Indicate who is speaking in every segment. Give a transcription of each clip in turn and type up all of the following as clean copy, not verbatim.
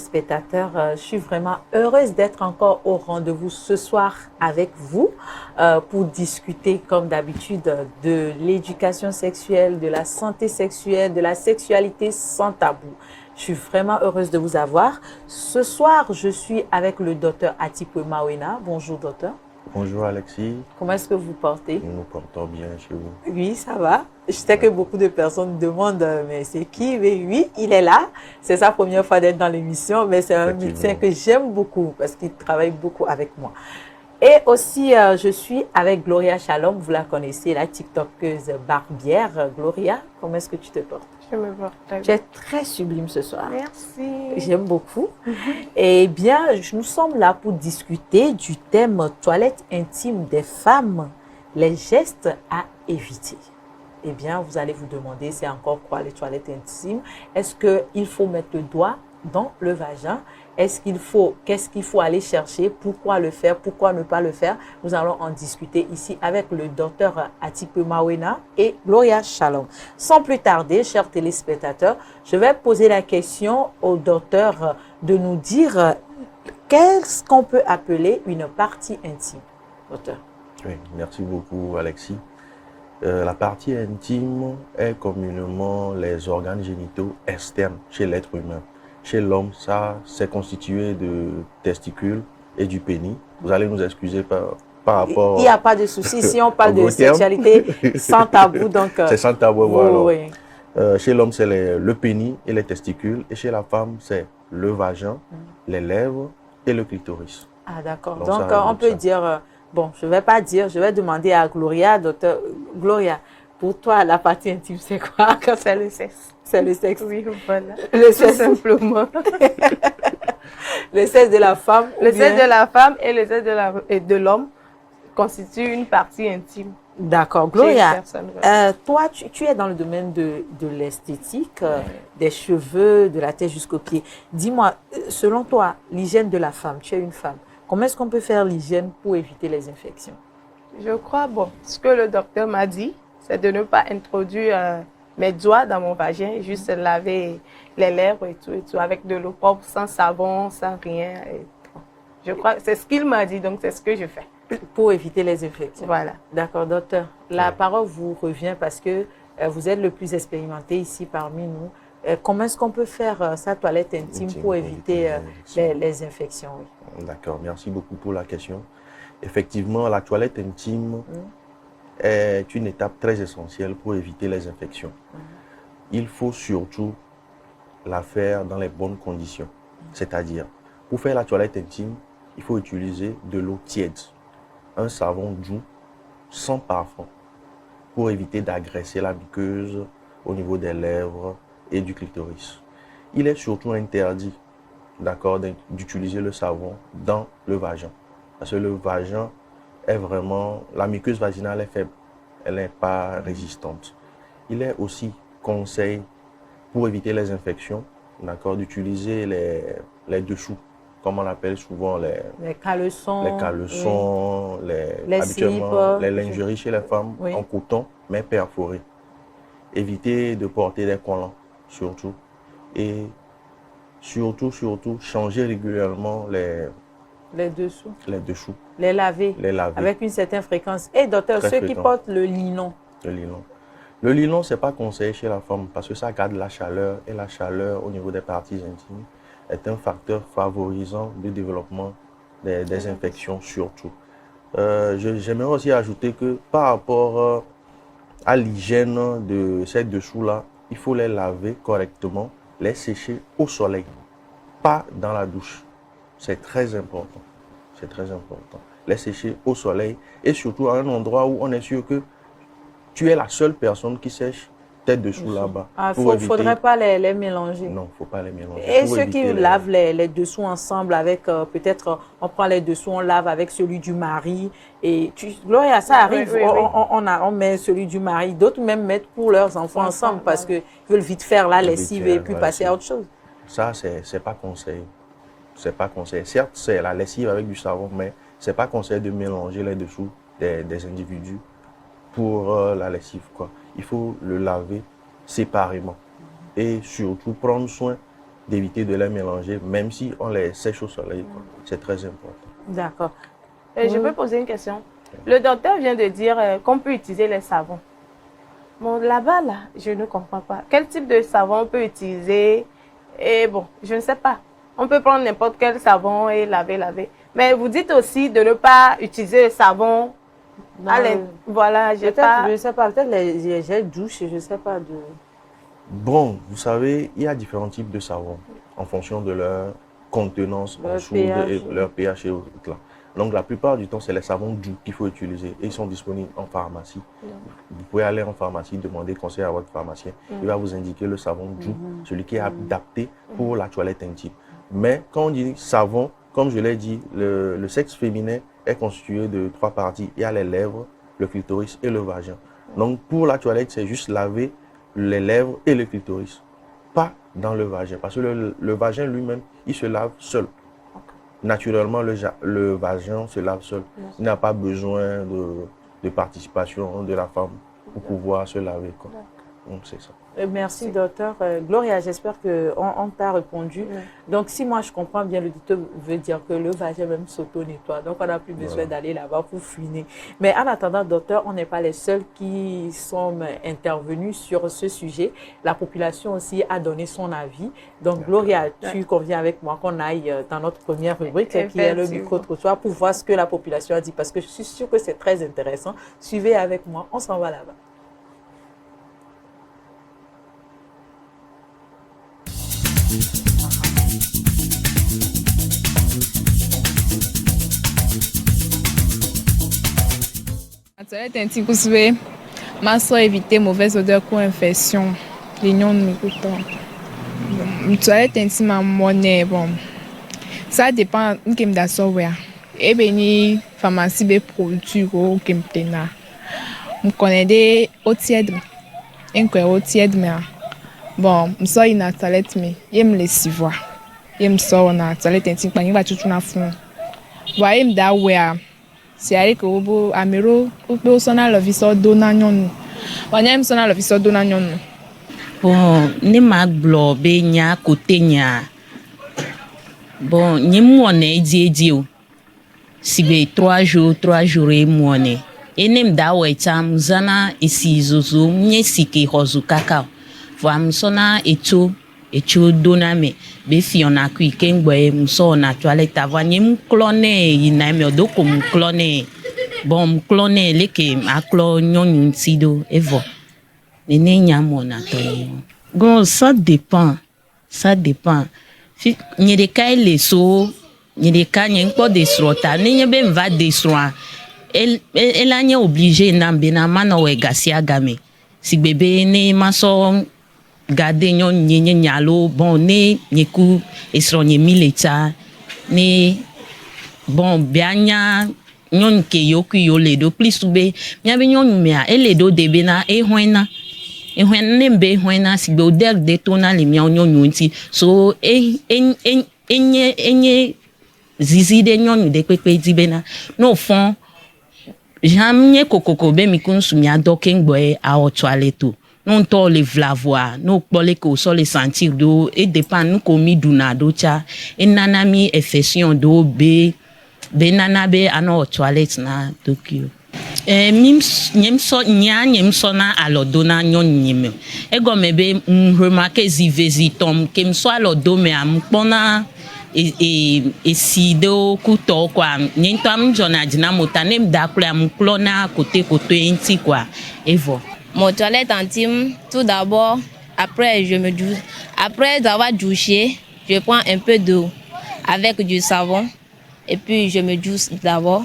Speaker 1: Spectateurs, je suis vraiment heureuse d'être encore au rendez-vous ce soir avec vous pour discuter comme d'habitude de l'éducation sexuelle, de la santé sexuelle, de la sexualité sans tabou. Je suis vraiment heureuse de vous avoir. Ce soir, je suis avec le docteur Atipe Mawena. Bonjour docteur.
Speaker 2: Bonjour Alexis.
Speaker 1: Comment est-ce que vous portez?
Speaker 2: Nous nous portons bien chez vous.
Speaker 1: Oui, ça va. Je sais que beaucoup de personnes demandent, mais c'est qui? Mais oui, il est là. C'est sa première fois d'être dans l'émission, mais c'est un médecin que j'aime beaucoup parce qu'il travaille beaucoup avec moi. Et aussi, je suis avec Gloria Shalom. Vous la connaissez, la TikTokeuse barbière. Gloria, comment est-ce que tu te portes?
Speaker 3: Je me porte bien.
Speaker 1: Tu es très sublime ce soir.
Speaker 3: Merci.
Speaker 1: J'aime beaucoup. Eh bien, nous sommes là pour discuter du thème toilette intime des femmes, les gestes à éviter. Eh bien, vous allez vous demander, c'est encore quoi les toilettes intimes? Est-ce qu'il faut mettre le doigt dans le vagin? Qu'est-ce qu'il faut aller chercher? Pourquoi le faire? Pourquoi ne pas le faire? Nous allons en discuter ici avec le docteur Atipe Mawena et Gloria Shalom. Sans plus tarder, chers téléspectateurs, je vais poser la question au docteur de nous dire qu'est-ce qu'on peut appeler une partie intime. Docteur.
Speaker 2: Oui, merci beaucoup Alexis. La partie intime est communément les organes génitaux externes chez l'être humain. Chez l'homme, ça, c'est constitué de testicules et du pénis. Vous allez nous excuser par rapport...
Speaker 1: Il n'y a pas de souci si on parle de sexualité sans tabou.
Speaker 2: C'est sans tabou, voilà.
Speaker 1: Oui.
Speaker 2: Chez l'homme, c'est le pénis et les testicules. Et chez la femme, c'est le vagin, les lèvres et le clitoris.
Speaker 1: Ah, d'accord. Donc on peut dire... Bon, je ne vais pas dire, je vais demander à Gloria, docteur Gloria, pour toi, la partie intime, c'est quoi?
Speaker 3: C'est le sexe.
Speaker 1: C'est le sexe.
Speaker 3: Oui, voilà.
Speaker 1: Le sexe.
Speaker 3: Tout simplement.
Speaker 1: Le sexe de la femme.
Speaker 3: Le sexe de la femme et le sexe de l'homme constituent une partie intime.
Speaker 1: D'accord. Gloria, toi, tu es dans le domaine de l'esthétique, des cheveux, de la tête jusqu'aux pieds. Dis-moi, selon toi, l'hygiène de la femme, tu es une femme, comment est-ce qu'on peut faire l'hygiène pour éviter les infections?
Speaker 3: Je crois, ce que le docteur m'a dit, c'est de ne pas introduire mes doigts dans mon vagin, juste laver les lèvres et tout, avec de l'eau propre, sans savon, sans rien. Je crois, c'est ce qu'il m'a dit, donc c'est ce que je fais.
Speaker 1: Pour éviter les infections.
Speaker 3: Voilà.
Speaker 1: D'accord, docteur. La parole vous revient parce que vous êtes le plus expérimenté ici parmi nous. Comment est-ce qu'on peut faire sa toilette intime pour éviter les infections? Oui.
Speaker 2: D'accord, merci beaucoup pour la question. Effectivement, la toilette intime est une étape très essentielle pour éviter les infections. Il faut surtout la faire dans les bonnes conditions. C'est-à-dire, pour faire la toilette intime, il faut utiliser de l'eau tiède, un savon doux, sans parfum, pour éviter d'agresser la muqueuse au niveau des lèvres et du clitoris. Il est surtout interdit, d'accord, d'utiliser le savon dans le vagin. Parce que le vagin est vraiment, la muqueuse vaginale est faible, elle n'est pas résistante. Il est aussi conseil pour éviter les infections, d'accord, d'utiliser les dessous, comme on appelle souvent
Speaker 1: les caleçons,
Speaker 2: habituellement les lingeries chez les femmes en coton, mais perforés. Éviter de porter des collants, surtout. Et surtout, changer régulièrement
Speaker 1: les dessous.
Speaker 2: Les
Speaker 1: laver. Avec une certaine fréquence. Et docteur, ceux qui portent le linon.
Speaker 2: Le linon, ce n'est pas conseillé chez la femme parce que ça garde la chaleur. Et la chaleur au niveau des parties intimes est un facteur favorisant le développement des infections surtout. J'aimerais aussi ajouter que par rapport à l'hygiène de ces dessous-là, il faut les laver correctement, les sécher au soleil, pas dans la douche. C'est très important. C'est très important. Les sécher au soleil et surtout à un endroit où on est sûr que tu es la seule personne qui sèche tes dessous là-bas.
Speaker 1: Il ne faudrait pas les mélanger.
Speaker 2: Non, il ne faut pas les mélanger.
Speaker 1: Et ceux qui lavent les dessous ensemble avec, peut-être, on prend les dessous, on lave avec celui du mari. Et Gloria, ça arrive, on met celui du mari. D'autres même mettent pour leurs enfants ensemble parce qu'ils veulent vite faire la lessive et puis passer à autre chose.
Speaker 2: Ça, c'est pas conseillé. C'est pas conseillé. Certes, c'est la lessive avec du savon, mais c'est pas conseillé de mélanger les dessous des individus pour la lessive, quoi. Il faut le laver séparément et surtout prendre soin d'éviter de les mélanger, même si on les sèche au soleil. C'est très important.
Speaker 1: D'accord.
Speaker 3: Je peux poser une question. Le docteur vient de dire qu'on peut utiliser les savons. Bon, là-bas, là, je ne comprends pas. Quel type de savon on peut utiliser? Et bon, je ne sais pas. On peut prendre n'importe quel savon et laver. Mais vous dites aussi de ne pas utiliser le savon. Voilà, je
Speaker 1: ne sais pas, peut-être les gels douche, je ne sais pas.
Speaker 2: Bon, vous savez, il y a différents types de savons en fonction de leur contenance en soude et leur pH et autres. Donc, la plupart du temps, c'est les savons doux qu'il faut utiliser et ils sont disponibles en pharmacie. Vous pouvez aller en pharmacie, demander conseil à votre pharmacien. Il va vous indiquer le savon doux, celui qui est adapté pour la toilette intime. Mais quand on dit savon, comme je l'ai dit, le sexe féminin est constitué de 3 parties. Il y a les lèvres, le clitoris et le vagin. Donc, pour la toilette, c'est juste laver les lèvres et le clitoris, pas dans le vagin. Parce que le vagin lui-même, il se lave seul. Naturellement, le vagin se lave seul. Il n'a pas besoin de participation de la femme pour pouvoir se laver. Donc, c'est ça.
Speaker 1: Merci, docteur. Gloria, j'espère qu'on t'a répondu. Donc, si moi je comprends bien, le docteur veut dire que le vagin même s'auto-nettoie. Donc, on n'a plus besoin d'aller là-bas pour fouiner. Mais en attendant, docteur, on n'est pas les seuls qui sont intervenus sur ce sujet. La population aussi a donné son avis. Donc, Gloria, tu conviens avec moi qu'on aille dans notre première rubrique, qui est le micro-trottoir, pour voir ce que la population a dit. Parce que je suis sûre que c'est très intéressant. Suivez avec moi, on s'en va là-bas.
Speaker 4: La toilette intime pour sauver ma soeur éviter mauvaise odeur ou infection. L'union de la toilette intime à monnaie, bon. Ça dépend de qui me da software. Et bien, pharmacie des produits qui me tena. Je connais des eaux tièdes. Eau tiède, mais bon, je sors dans la toilette, mais je me laisse voir. Je me sors dans la toilette intime, je vais tout na fond. Voyez, me da ouais. C'est à dire que au amiro au sona le visor dona nyon. Wanyam sona le visor dona nyon.
Speaker 5: Bon, ne ma glo be nya côté nya. Bon, ni moné diedio. Si be 3 jours et moné. Et nem da wetam zana isi zozo nye sike hozu kakao. Vam sona echo dona me be fi on a kui kengwe mso na toilette avanye m cloné ina me odoko m cloné bon cloné leke aklo nyonyu ntido evo nene nyamo na toye gon ça dépend fi nyereka ile so nyereka nyenko de srota nenye be mva de sroa elle a obligé nambe na mano we gasia game si bébé ne maso garder nyon nyenye nyalo bon ne nyeku esronye mileta ne bon bianya nyon ke yoku yole do plus be nya be nyon mea ele do debe na ehwena nembe ehwena si be odek de tona le mia nyon nti so enye zizi de nyon de pepe dibena no fond jamne kokoko be mikunsu mia doken boy a o toilette non to le vlavoir no pole ko so le sentir do et dépend nous komi duna do cha et nanami infection do be nana be ano toilette na Tokyo nyem so na alodona nyon nyem e go mebe remarquer zivezi tom kem so alodo me am pona et si do kuto kwa nyentam jona dina motanem da kula am klona côté inti kwa evo.
Speaker 6: Mon toilette intime, tout d'abord, après je me douche. Après avoir douché, je prends un peu d'eau avec du savon et puis je me douche d'abord.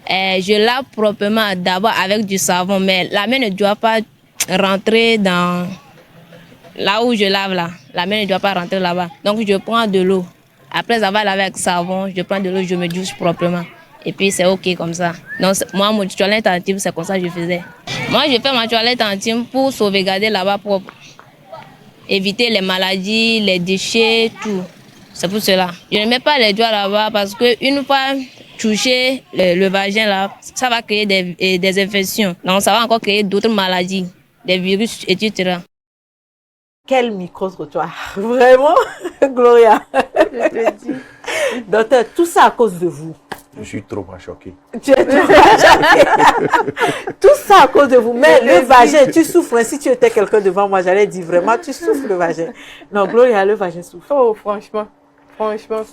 Speaker 6: Je lave proprement d'abord avec du savon, mais la main ne doit pas rentrer dans là où je lave là. La main ne doit pas rentrer là-bas. Donc je prends de l'eau. Après avoir lavé avec savon, je prends de l'eau, je me douche proprement. Et puis c'est ok comme ça. Donc moi, mon toilette intime, c'est comme ça que je faisais. Moi, je fais ma toilette intime pour sauvegarder là-bas propre. Éviter les maladies, les déchets, tout. C'est pour cela. Je ne mets pas les doigts là-bas parce qu'une fois touché le vagin là, ça va créer des infections. Donc ça va encore créer d'autres maladies, des virus, etc.
Speaker 1: quel micro-trottoir? Vraiment, Gloria.
Speaker 3: Je te dis.
Speaker 1: Docteur, tout ça à cause de vous.
Speaker 2: Je suis trop choqué.
Speaker 1: Tu es trop choqué. Tout ça à cause de vous. Mais le vagin, tu souffres. Si tu étais quelqu'un devant moi, j'allais dire vraiment, tu souffres le vagin. Non, Gloria, le vagin souffre.
Speaker 3: Oh, franchement. Franchement.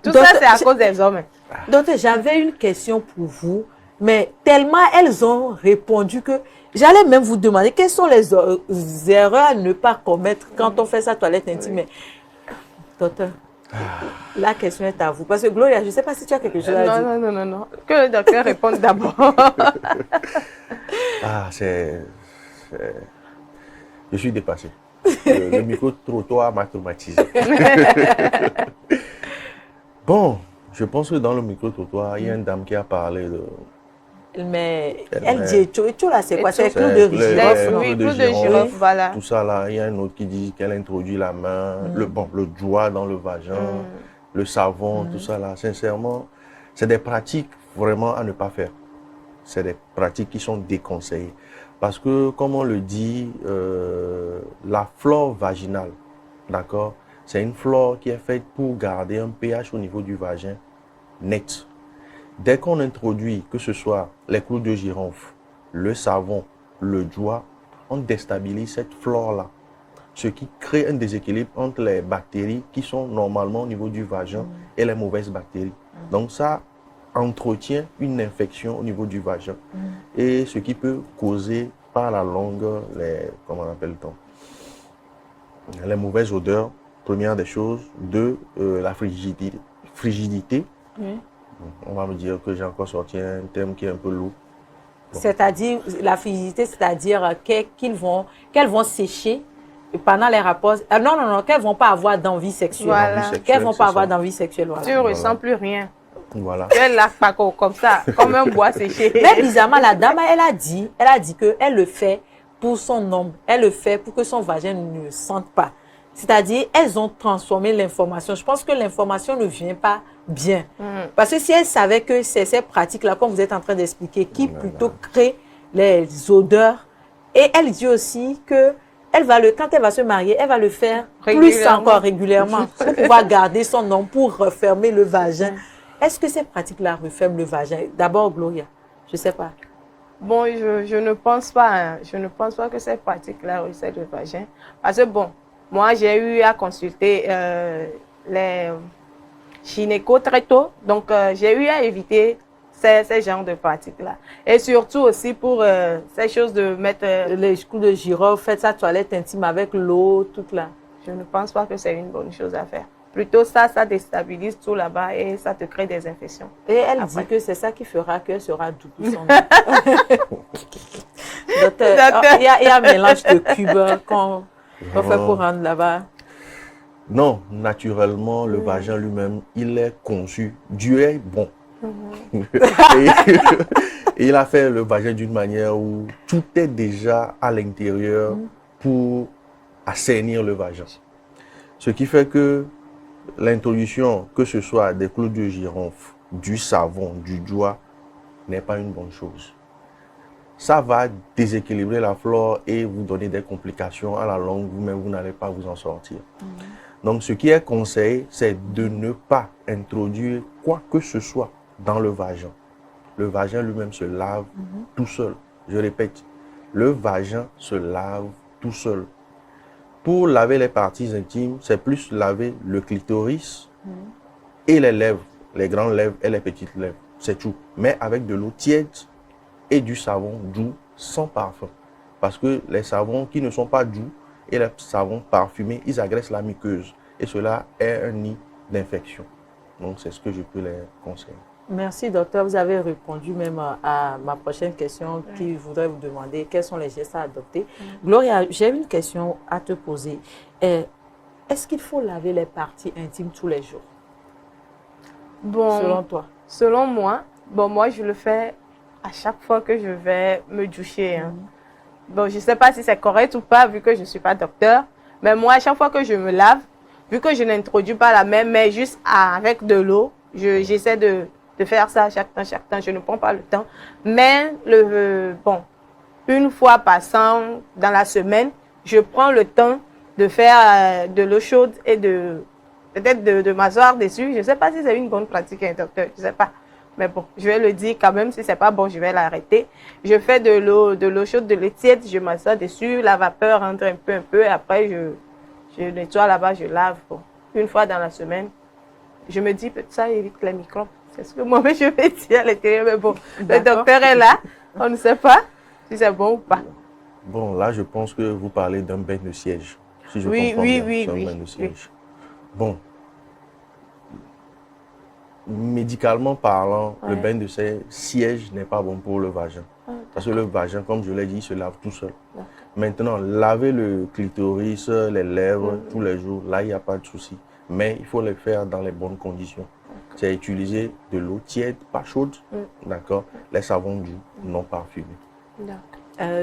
Speaker 3: Tout
Speaker 1: Donc,
Speaker 3: ça, c'est à cause des hommes.
Speaker 1: Donc, j'avais une question pour vous, mais tellement elles ont répondu que j'allais même vous demander quelles sont les erreurs à ne pas commettre quand on fait sa toilette intime. Mais, docteur, la question est à vous. Parce que Gloria, je ne sais pas si tu as quelque chose à dire.
Speaker 3: Non. Que le docteur réponde d'abord.
Speaker 2: Je suis dépassé. Le micro-trottoir m'a traumatisé. Bon, je pense que dans le micro-trottoir, il y a une dame qui a parlé de...
Speaker 1: Mais elle dit Echo là, c'est quoi? C'est clou de
Speaker 2: les
Speaker 1: girofle.
Speaker 2: clous
Speaker 3: Oui,
Speaker 2: de
Speaker 3: clou de
Speaker 2: girofle,
Speaker 3: girofle, voilà.
Speaker 2: Tout ça là, il y a un autre qui dit qu'elle introduit la main, le doigt dans le vagin, le savon, tout ça là. Sincèrement, c'est des pratiques vraiment à ne pas faire. C'est des pratiques qui sont déconseillées. Parce que, comme on le dit, la flore vaginale, d'accord, c'est une flore qui est faite pour garder un pH au niveau du vagin net. Dès qu'on introduit, que ce soit les clous de girofle, le savon, le doigt, on déstabilise cette flore-là. Ce qui crée un déséquilibre entre les bactéries qui sont normalement au niveau du vagin et les mauvaises bactéries. Donc ça entretient une infection au niveau du vagin. Et ce qui peut causer par la longue les mauvaises odeurs, première des choses. Deux, la frigidité. On va me dire que j'ai encore sorti un terme qui est un peu lourd. Bon.
Speaker 1: C'est-à-dire, la frigidité, c'est-à-dire qu'elles vont sécher pendant les rapports. Non, qu'elles ne vont pas avoir d'envie sexuelle.
Speaker 3: Voilà.
Speaker 1: Qu'elles ne vont pas avoir d'envie sexuelle. Voilà.
Speaker 3: Tu ne ressens plus rien.
Speaker 2: Voilà.
Speaker 3: Elle l'a pas comme ça, comme un bois séché.
Speaker 1: Mais bizarrement, la dame, elle a dit qu'elle le fait pour son homme. Elle le fait pour que son vagin ne sente pas. C'est-à-dire, elles ont transformé l'information. Je pense que l'information ne vient pas bien. Parce que si elles savaient que c'est ces pratiques-là, comme vous êtes en train d'expliquer, qui plutôt créent les odeurs. Et elle dit aussi que quand elle va se marier, elle va le faire plus encore régulièrement pour pouvoir garder son homme, pour refermer le vagin. Est-ce que ces pratiques-là referment le vagin? D'abord, Gloria, je ne sais pas.
Speaker 3: Bon, je ne pense pas. Hein. Je ne pense pas que ces pratiques-là referment le vagin. Parce que bon, moi, j'ai eu à consulter les gynécos très tôt. Donc, j'ai eu à éviter ces genres de pratiques-là. Et surtout aussi pour ces choses de mettre...
Speaker 1: les coups de girofle, faites sa toilette intime avec l'eau, tout là.
Speaker 3: Je ne pense pas que c'est une bonne chose à faire. Plutôt ça déstabilise tout là-bas et ça te crée des infections.
Speaker 1: Et elle dit que c'est ça qui fera qu'elle sera doux pour son Docteur, il y a un mélange de cubes qu'on fait pour rendre là-bas.
Speaker 2: Non, naturellement, le vagin lui-même, il est conçu. Dieu est bon. Et il a fait le vagin d'une manière où tout est déjà à l'intérieur pour assainir le vagin. Ce qui fait que l'introduction, que ce soit des clous de girofle, du savon, du doigt, n'est pas une bonne chose. Ça va déséquilibrer la flore et vous donner des complications à la longue, vous-même, vous n'allez pas vous en sortir. Donc, ce qui est conseillé, c'est de ne pas introduire quoi que ce soit dans le vagin. Le vagin lui-même se lave tout seul. Je répète, le vagin se lave tout seul. Pour laver les parties intimes, c'est plus laver le clitoris et les lèvres, les grandes lèvres et les petites lèvres. C'est tout. Mais avec de l'eau tiède et du savon doux sans parfum. Parce que les savons qui ne sont pas doux et les savons parfumés, ils agressent la muqueuse. Et cela est un nid d'infection. Donc, c'est ce que je peux les conseiller.
Speaker 1: Merci, docteur. Vous avez répondu même à ma prochaine question qui voudrait vous demander quels sont les gestes à adopter. Gloria, j'ai une question à te poser. Est-ce qu'il faut laver les parties intimes tous les jours?
Speaker 3: Bon,
Speaker 1: selon toi?
Speaker 3: Selon moi, moi, je le fais à chaque fois que je vais me doucher. Hein. Bon, je ne sais pas si c'est correct ou pas, vu que je ne suis pas docteur. Mais moi, à chaque fois que je me lave, vu que je n'introduis pas la même, mais juste avec de l'eau, j'essaie de faire ça chaque temps, je ne prends pas le temps. Mais, une fois passant dans la semaine, je prends le temps de faire de l'eau chaude et peut-être de m'asseoir dessus. Je ne sais pas si c'est une bonne pratique, hein, docteur, je ne sais pas. Mais bon, je vais le dire quand même, si ce n'est pas bon, je vais l'arrêter. Je fais de l'eau chaude, de l'eau tiède, je m'assois dessus, la vapeur rentre un peu, et après je nettoie là-bas, je lave. Bon, une fois dans la semaine. Je me dis, ça évite les microbes. C'est ce que moi-même je vais dire à l'intérieur. Mais bon, le docteur est là, on ne sait pas si c'est bon ou pas.
Speaker 2: Bon, là, je pense que vous parlez d'un bain de siège. Si je comprends bien, c'est un bain de siège. Bon, médicalement parlant, le bain de siège n'est pas bon pour le vagin. Parce que le vagin, comme je l'ai dit, il se lave tout seul. Maintenant, laver le clitoris, les lèvres, tous les jours, là, il n'y a pas de souci. Mais il faut le faire dans les bonnes conditions. C'est utiliser de l'eau tiède, pas chaude, d'accord, les savons doux, non parfumés.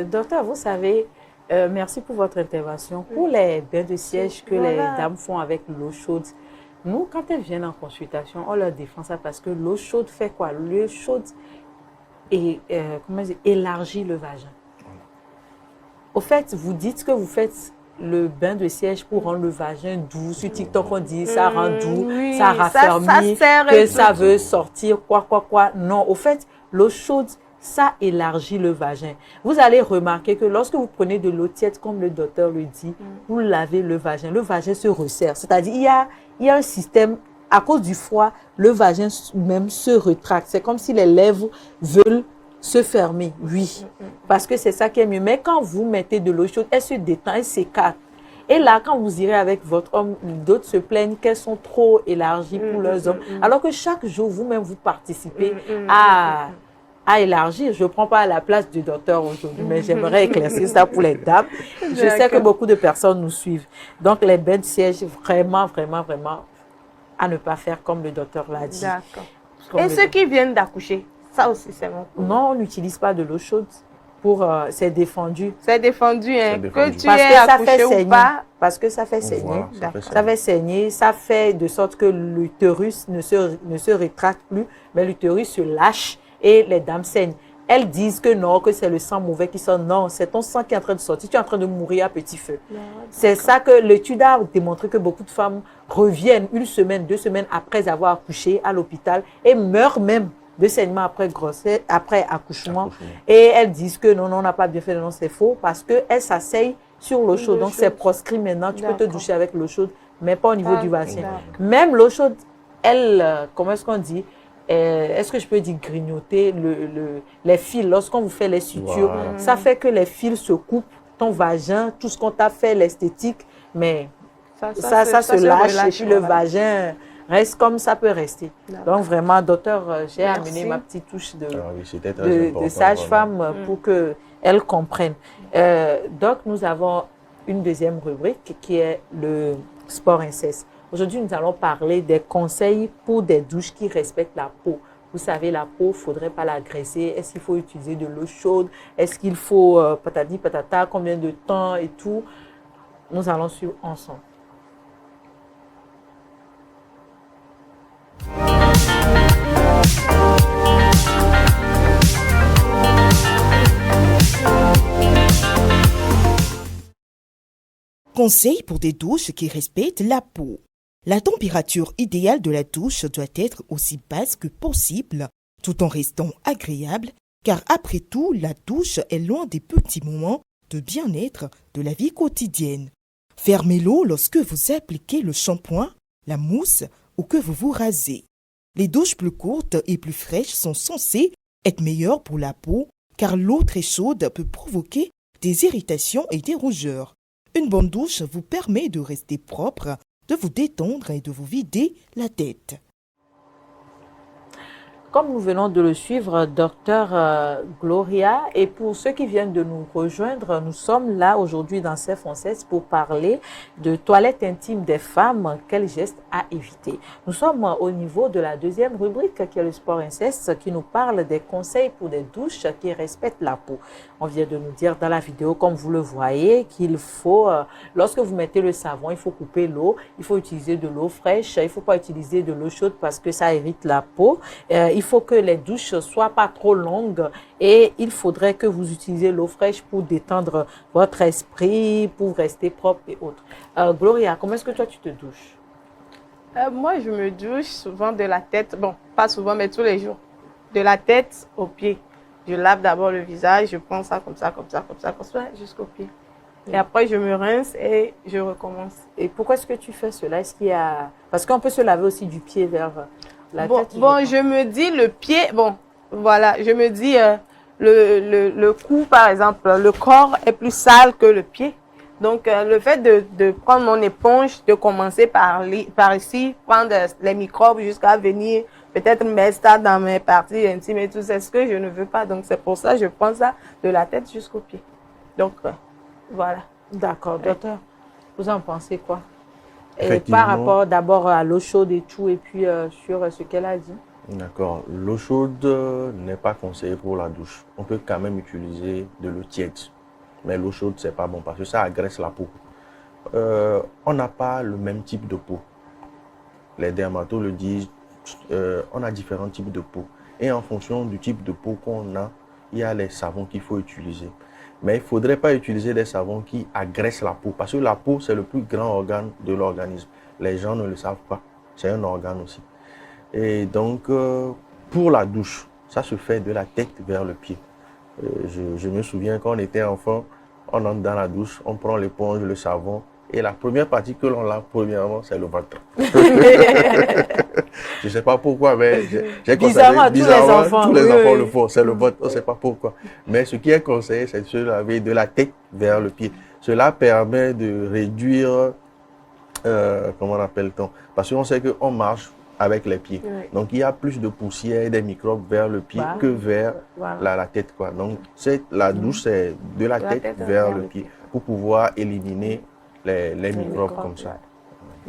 Speaker 1: Docteur, vous savez, merci pour votre intervention. Pour les bains de siège que les dames font avec l'eau chaude, nous, quand elles viennent en consultation, on leur défend ça parce que l'eau chaude fait quoi? L'eau chaude élargit le vagin. Au fait, vous dites que vous faites le bain de siège pour rendre le vagin doux. Sur TikTok, on dit ça rend doux, ça raffermit, que ça veut sortir, quoi. Non, au fait, l'eau chaude, ça élargit le vagin. Vous allez remarquer que lorsque vous prenez de l'eau tiède, comme le docteur le dit, vous lavez le vagin se resserre. C'est-à-dire, il y a un système, à cause du froid, le vagin même se retracte. C'est comme si les lèvres veulent se fermer, oui, parce que c'est ça qui est mieux. Mais quand vous mettez de l'eau chaude, elle se détend, elle s'écarte. Et là, quand vous irez avec votre homme, d'autres se plaignent qu'elles sont trop élargies pour leurs hommes. Alors que chaque jour, vous-même, vous participez à élargir. Je ne prends pas la place du docteur aujourd'hui, mais j'aimerais éclaircir ça pour les dames. Je sais que beaucoup de personnes nous suivent. Donc, les bains de siège, vraiment, à ne pas faire comme le docteur l'a dit.
Speaker 3: D'accord. Et ceux qui viennent d'accoucher, ça aussi, c'est bon.
Speaker 1: Non, on n'utilise pas de l'eau chaude. C'est défendu.
Speaker 3: C'est défendu, hein. Que tu
Speaker 1: parce
Speaker 3: aies
Speaker 1: que ça
Speaker 3: accouché
Speaker 1: fait
Speaker 3: ou
Speaker 1: saigner.
Speaker 3: pas.
Speaker 1: Parce que ça fait saigner.
Speaker 2: Voilà,
Speaker 1: ça fait saigner. Ça fait de sorte que l'utérus ne se rétracte plus, mais l'utérus se lâche et les dames saignent. Elles disent que non, que c'est le sang mauvais qui sort. Non, c'est ton sang qui est en train de sortir. Tu es en train de mourir à petit feu. C'est ça que l'étude a démontré, que beaucoup de femmes reviennent 1 semaine, 2 semaines après avoir accouché à l'hôpital et meurent même de saignement après grossesse, après accouchement. Et elles disent que non, on n'a pas bien fait. Non, c'est faux parce qu'elles s'asseyent sur l'eau chaude. Donc, c'est proscrit maintenant. Tu peux te doucher avec l'eau chaude, mais pas au niveau du vagin. Même l'eau chaude, elle, comment est-ce qu'on dit? Est-ce que je peux dire grignoter les fils? Lorsqu'on vous fait les sutures, ça fait que les fils se coupent, ton vagin, tout ce qu'on t'a fait, l'esthétique, mais ça se lâche et puis le vagin reste comme ça peut rester. Donc vraiment, docteur, j'ai amené ma petite touche de sage-femme pour qu'elle comprenne. Donc, nous avons une deuxième rubrique qui est le sport inceste. Aujourd'hui, nous allons parler des conseils pour des douches qui respectent la peau. Vous savez, la peau, il ne faudrait pas l'agresser. Est-ce qu'il faut utiliser de l'eau chaude? Est-ce qu'il faut patati patata, combien de temps et tout? Nous allons suivre ensemble.
Speaker 7: Conseil pour des douches qui respectent la peau. La température idéale de la douche doit être aussi basse que possible, tout en restant agréable, car après tout, la douche est l'un des petits moments de bien-être de la vie quotidienne. Fermez l'eau lorsque vous appliquez le shampoing, la mousse ou que vous vous rasez. Les douches plus courtes et plus fraîches sont censées être meilleures pour la peau, car l'eau très chaude peut provoquer des irritations et des rougeurs. Une bonne douche vous permet de rester propre, de vous détendre et de vous vider la tête.
Speaker 1: Comme nous venons de le suivre, docteur Gloria, et pour ceux qui viennent de nous rejoindre, nous sommes là aujourd'hui dans CEF Française pour parler de toilettes intimes des femmes, quels gestes à éviter. Nous sommes au niveau de la deuxième rubrique qui est le sport inceste, qui nous parle des conseils pour des douches qui respectent la peau. On vient de nous dire dans la vidéo, comme vous le voyez, qu'il faut, lorsque vous mettez le savon, il faut couper l'eau, il faut utiliser de l'eau fraîche, il ne faut pas utiliser de l'eau chaude parce que ça irrite la peau. il faut que les douches ne soient pas trop longues et il faudrait que vous utilisiez l'eau fraîche pour détendre votre esprit, pour rester propre et autres. Gloria, comment est-ce que toi tu te douches?
Speaker 3: Moi, je me douche souvent de la tête, bon, pas souvent, mais tous les jours, de la tête aux pieds. Je lave d'abord le visage, je prends ça comme ça, jusqu'aux pieds. Et après, je me rince et je recommence.
Speaker 1: Et pourquoi est-ce que tu fais cela? Est-ce qu'il y a... Parce qu'on peut se laver aussi du pied vers la tête.
Speaker 3: Bon, je me dis le pied, bon, voilà, je me dis le cou, par exemple, le corps est plus sale que le pied. Donc, le fait de prendre mon éponge, de commencer par ici, prendre les microbes jusqu'à venir peut-être mettre ça dans mes parties intimes et tout, c'est ce que je ne veux pas. Donc, c'est pour ça que je prends ça de la tête jusqu'aux pieds. Donc, voilà.
Speaker 1: D'accord, docteur. Vous en pensez quoi? Et par rapport d'abord à l'eau chaude et tout, et puis sur ce qu'elle a dit.
Speaker 2: D'accord. L'eau chaude n'est pas conseillée pour la douche. On peut quand même utiliser de l'eau tiède. Mais l'eau chaude, c'est pas bon parce que ça agresse la peau. On n'a pas le même type de peau. Les dermatos le disent, on a différents types de peau. Et en fonction du type de peau qu'on a, il y a les savons qu'il faut utiliser. Mais il ne faudrait pas utiliser des savons qui agressent la peau. Parce que la peau, c'est le plus grand organe de l'organisme. Les gens ne le savent pas. C'est un organe aussi. Et donc, pour la douche, ça se fait de la tête vers le pied. Je me souviens quand on était enfant, on entre dans la douche, on prend l'éponge, le savon, et la première partie que l'on lave premièrement, c'est le ventre. Je ne sais pas pourquoi, mais j'ai constaté bizarrement, tous les enfants le font, c'est le ventre, on ne sait pas pourquoi. Mais ce qui est conseillé, c'est de se laver de la tête vers le pied. Cela permet de réduire, comment on appelle-t-on, parce qu'on sait qu'on marche avec les pieds. Oui. Donc, il y a plus de poussière et des microbes vers le pied que vers la tête, quoi. Donc, la douche, c'est de la tête vers le pied pour pouvoir éliminer les microbes comme ça.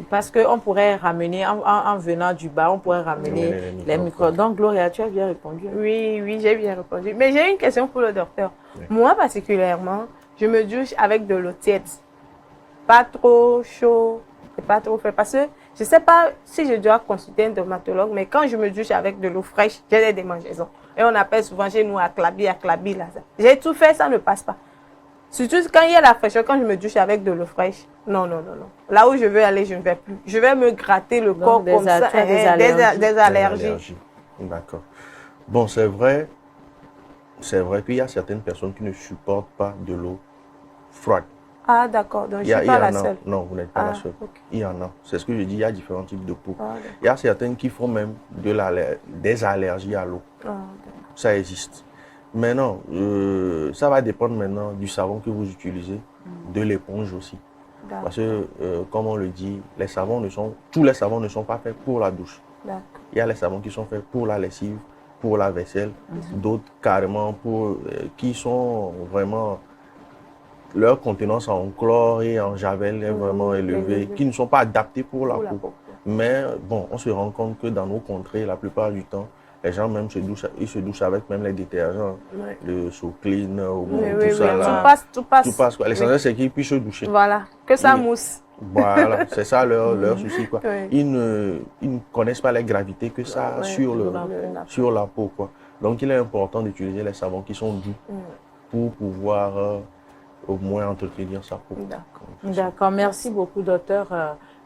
Speaker 1: Parce qu'on pourrait ramener, en venant du bas, on pourrait ramener les microbes. Donc, Gloria, tu as bien répondu.
Speaker 3: Oui, j'ai bien répondu. Mais j'ai une question pour le docteur. Oui. Moi, particulièrement, je me douche avec de l'eau tiède. Pas trop chaud et pas trop frais. Parce que je ne sais pas si je dois consulter un dermatologue, mais quand je me douche avec de l'eau fraîche, j'ai des démangeaisons. Et on appelle souvent chez nous aclabi, là. J'ai tout fait, ça ne passe pas. Surtout quand il y a la fraîcheur, quand je me douche avec de l'eau fraîche. Non. Là où je veux aller, je ne vais plus. Je vais me gratter le corps comme ça. Des allergies.
Speaker 2: D'accord. Bon, c'est vrai qu'il y a certaines personnes qui ne supportent pas de l'eau froide.
Speaker 3: Ah, d'accord. Donc, je ne suis pas la seule.
Speaker 2: Non, vous n'êtes pas la seule.
Speaker 3: Okay.
Speaker 2: Il y en a. C'est ce que je dis, il y a différents types de peau. Il y a certaines qui font même des allergies à l'eau. Ça existe. Maintenant, ça va dépendre maintenant du savon que vous utilisez, de l'éponge aussi. Parce que, comme on le dit, tous les savons ne sont pas faits pour la douche. Il y a les savons qui sont faits pour la lessive, pour la vaisselle, d'autres carrément qui sont vraiment... Leur contenance en chlore et en javel est vraiment élevée, qui ne sont pas adaptés pour la peau. Mais bon, on se rend compte que dans nos contrées, la plupart du temps, les gens même se douchent avec même les détergents, le Soclean, tout ça là.
Speaker 3: Tout passe.
Speaker 2: Quoi. L'essentiel, c'est qu'ils puissent se doucher.
Speaker 3: Voilà, que ça mousse.
Speaker 2: Voilà, c'est ça leur souci, quoi. Ils ne connaissent pas la gravité que ça a sur la peau, quoi. Donc, il est important d'utiliser les savons qui sont doux pour pouvoir au moins entretenir sa peau.
Speaker 1: D'accord, merci beaucoup, docteur.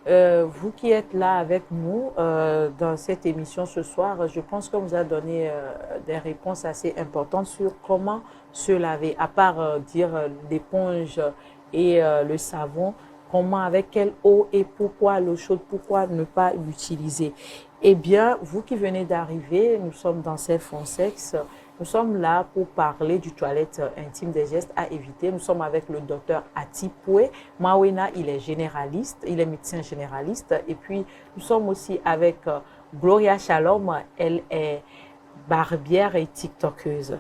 Speaker 1: Vous qui êtes là avec nous dans cette émission ce soir, je pense qu'on vous a donné des réponses assez importantes sur comment se laver, à part dire l'éponge et le savon, comment, avec quelle eau et pourquoi l'eau chaude, pourquoi ne pas l'utiliser. Eh bien, vous qui venez d'arriver, nous sommes dans ces Fonsex. Nous sommes là pour parler du toilette intime, des gestes à éviter. Nous sommes avec le docteur Atipoué. Mawena, il est généraliste, il est médecin généraliste. Et puis, nous sommes aussi avec Gloria Shalom, elle est barbière et tiktokeuse.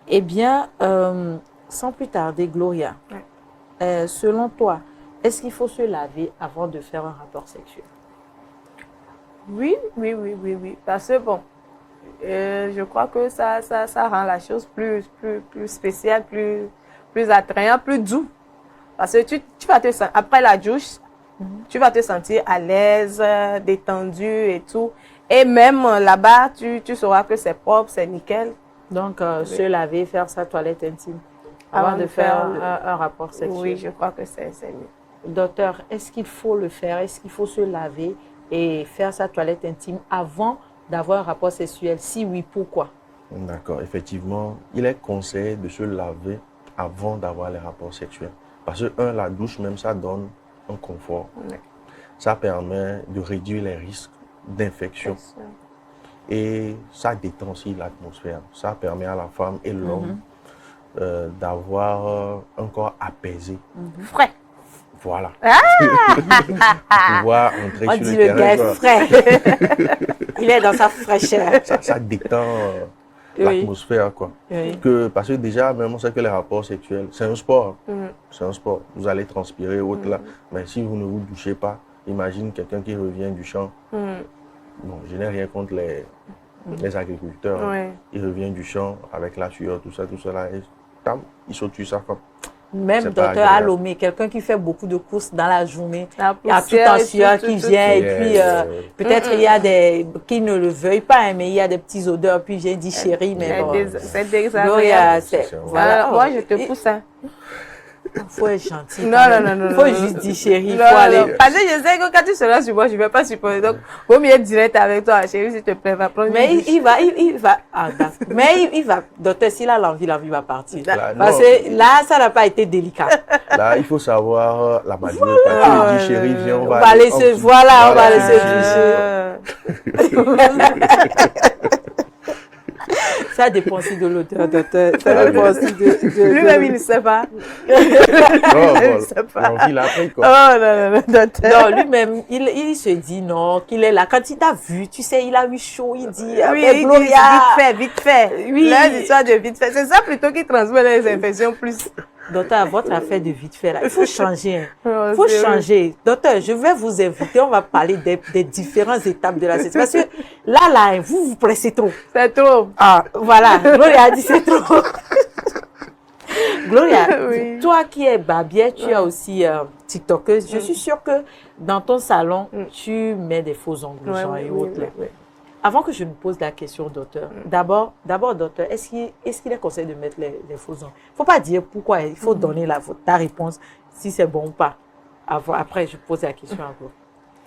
Speaker 1: Eh bien, sans plus tarder, Gloria, selon toi, est-ce qu'il faut se laver avant de faire un rapport sexuel?
Speaker 3: Oui. Parce que bon, je crois que ça rend la chose plus spéciale, plus attrayant, plus doux. Parce que tu vas te sentir, après la douche, tu vas te sentir à l'aise, détendu et tout. Et même là-bas, tu sauras que c'est propre, c'est nickel.
Speaker 1: Donc, se laver, faire sa toilette intime avant de faire un rapport sexuel.
Speaker 3: Oui, je crois que c'est mieux.
Speaker 1: Docteur, est-ce qu'il faut le faire? Est-ce qu'il faut se laver et faire sa toilette intime avant d'avoir un rapport sexuel? Si oui, pourquoi?
Speaker 2: D'accord, effectivement, il est conseillé de se laver avant d'avoir les rapports sexuels. Parce que, la douche même, ça donne un confort.
Speaker 3: Oui.
Speaker 2: Ça permet de réduire les risques d'infection. Et ça détend aussi l'atmosphère. Ça permet à la femme et l'homme d'avoir un corps apaisé.
Speaker 3: Frais.
Speaker 2: Voilà.
Speaker 3: Ah
Speaker 2: Pouvoir entrer
Speaker 1: On
Speaker 2: sur
Speaker 1: dit
Speaker 2: le
Speaker 1: le gars
Speaker 2: terrain.
Speaker 1: est frais. Il est dans sa fraîcheur.
Speaker 2: Ça détend
Speaker 1: Oui.
Speaker 2: l'atmosphère, quoi.
Speaker 1: Oui.
Speaker 2: Parce que déjà, même on sait que les rapports sexuels, c'est un sport. C'est un sport. Vous allez transpirer, autre là. Mais si vous ne vous douchez pas, imagine quelqu'un qui revient du champ. Bon, je n'ai rien contre les agriculteurs.
Speaker 3: Ouais.
Speaker 2: Il revient du champ avec la sueur, tout ça là. Et tam, il saute sur sa femme.
Speaker 1: Même
Speaker 2: C'est pas
Speaker 1: docteur
Speaker 2: agréable.
Speaker 1: Alomé, quelqu'un qui fait beaucoup de courses dans la journée,
Speaker 3: La
Speaker 1: il y a tout
Speaker 3: poussière
Speaker 1: en
Speaker 3: et
Speaker 1: sueur
Speaker 3: tout,
Speaker 1: qui
Speaker 3: tout,
Speaker 1: vient
Speaker 3: tout.
Speaker 1: et puis peut-être il y a des qui ne le veuillent pas, hein, mais il y a des petites odeurs, puis j'ai dit chérie, mais bon.
Speaker 3: C'est
Speaker 1: Gloria,
Speaker 3: désagréable.
Speaker 1: c'est-
Speaker 2: Voilà.
Speaker 1: voilà.
Speaker 3: Alors, moi, je te pousse. Hein.
Speaker 1: Il faut être gentil.
Speaker 3: Non,
Speaker 1: quand
Speaker 3: non,
Speaker 1: même.
Speaker 3: non, non.
Speaker 1: Faut
Speaker 3: non,
Speaker 1: juste
Speaker 3: non.
Speaker 1: dire chérie, il
Speaker 3: Non,
Speaker 1: faut
Speaker 3: non,
Speaker 1: aller.
Speaker 3: non. Parce que je sais que quand tu seras sur moi, je ne vais pas supporter. Donc, vaut mieux être direct avec toi. Chérie, s'il te plaît, va prendre
Speaker 1: Mais
Speaker 3: une douche.
Speaker 1: il va. Ah, d'accord. Mais il va. Docteur, s'il a l'envie va partir.
Speaker 2: Là,
Speaker 1: Parce
Speaker 2: non.
Speaker 1: que là, ça n'a pas été délicat.
Speaker 2: Là, il faut savoir la manière. Parce que dit chérie, viens,
Speaker 1: On va laisser, voilà, on va laisser toucher. Ça dépend aussi de l'auteur, docteur. Ça dépend aussi de
Speaker 3: Lui-même, il ne sait pas.
Speaker 2: Oh,
Speaker 3: sais pas.
Speaker 2: bon, il a pris quoi.
Speaker 3: Oh, non, non, non, docteur.
Speaker 1: Non, lui-même, il se dit non, qu'il est là. Quand il t'a vu, tu sais, il a eu chaud, il dit,
Speaker 3: Oui,
Speaker 1: mais
Speaker 3: il dit
Speaker 1: Gloria.
Speaker 3: vite fait.
Speaker 1: Oui.
Speaker 3: Là, l'histoire de vite fait. C'est ça plutôt qui transmet les infections plus.
Speaker 1: Docteur, votre affaire de vite fait là, il faut changer. Hein.
Speaker 3: Oh,
Speaker 1: Il faut
Speaker 3: c'est
Speaker 1: changer. Docteur, je vais vous inviter, on va parler des différentes étapes de la sexualité. Parce que là, vous vous pressez trop.
Speaker 3: C'est trop.
Speaker 1: Ah, voilà, Gloria a dit c'est trop. Gloria,
Speaker 3: Oui.
Speaker 1: toi qui es barbière, tu as aussi TikTokeuse. Je suis sûre que dans ton salon, tu mets des faux ongles
Speaker 3: Ouais,
Speaker 1: genre,
Speaker 3: oui,
Speaker 1: et
Speaker 3: oui,
Speaker 1: autres.
Speaker 3: oui,
Speaker 1: là.
Speaker 3: oui.
Speaker 1: Avant que je ne pose la question, docteur, d'abord, docteur, est-ce qu'il est conseillé de mettre les faux ongles? Il ne faut pas dire pourquoi, il faut donner ta réponse, si c'est bon ou pas. Après, je pose la question à vous.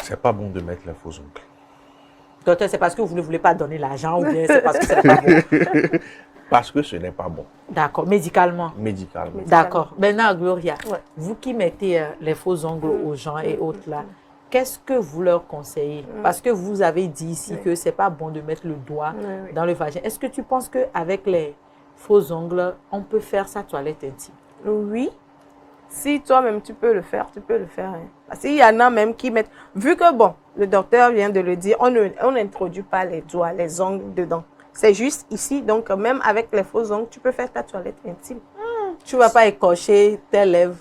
Speaker 2: C'est pas bon de mettre les faux ongles.
Speaker 1: Docteur, c'est parce que vous ne voulez pas donner l'argent ou bien c'est parce que c'est pas bon?
Speaker 2: Parce que ce n'est pas bon,
Speaker 1: D'accord, médicalement.
Speaker 2: médicalement.
Speaker 1: D'accord. Maintenant, Gloria,
Speaker 3: Ouais.
Speaker 1: vous qui mettez les faux ongles aux gens et autres là, qu'est-ce que vous leur conseillez? Parce que vous avez dit ici que c'est pas bon de mettre le doigt
Speaker 3: Oui.
Speaker 1: dans le vagin. Est-ce que tu penses qu'avec les faux ongles, on peut faire sa toilette intime?
Speaker 3: Oui. Si toi-même tu peux le faire, tu peux le faire. Hein. Parce qu'il y en a même qui mettent. Vu que, bon, le docteur vient de le dire, on n'introduit pas les doigts, les ongles dedans. C'est juste ici. Donc, même avec les faux ongles, tu peux faire ta toilette intime.
Speaker 1: Tu ne vas pas écorcher tes lèvres.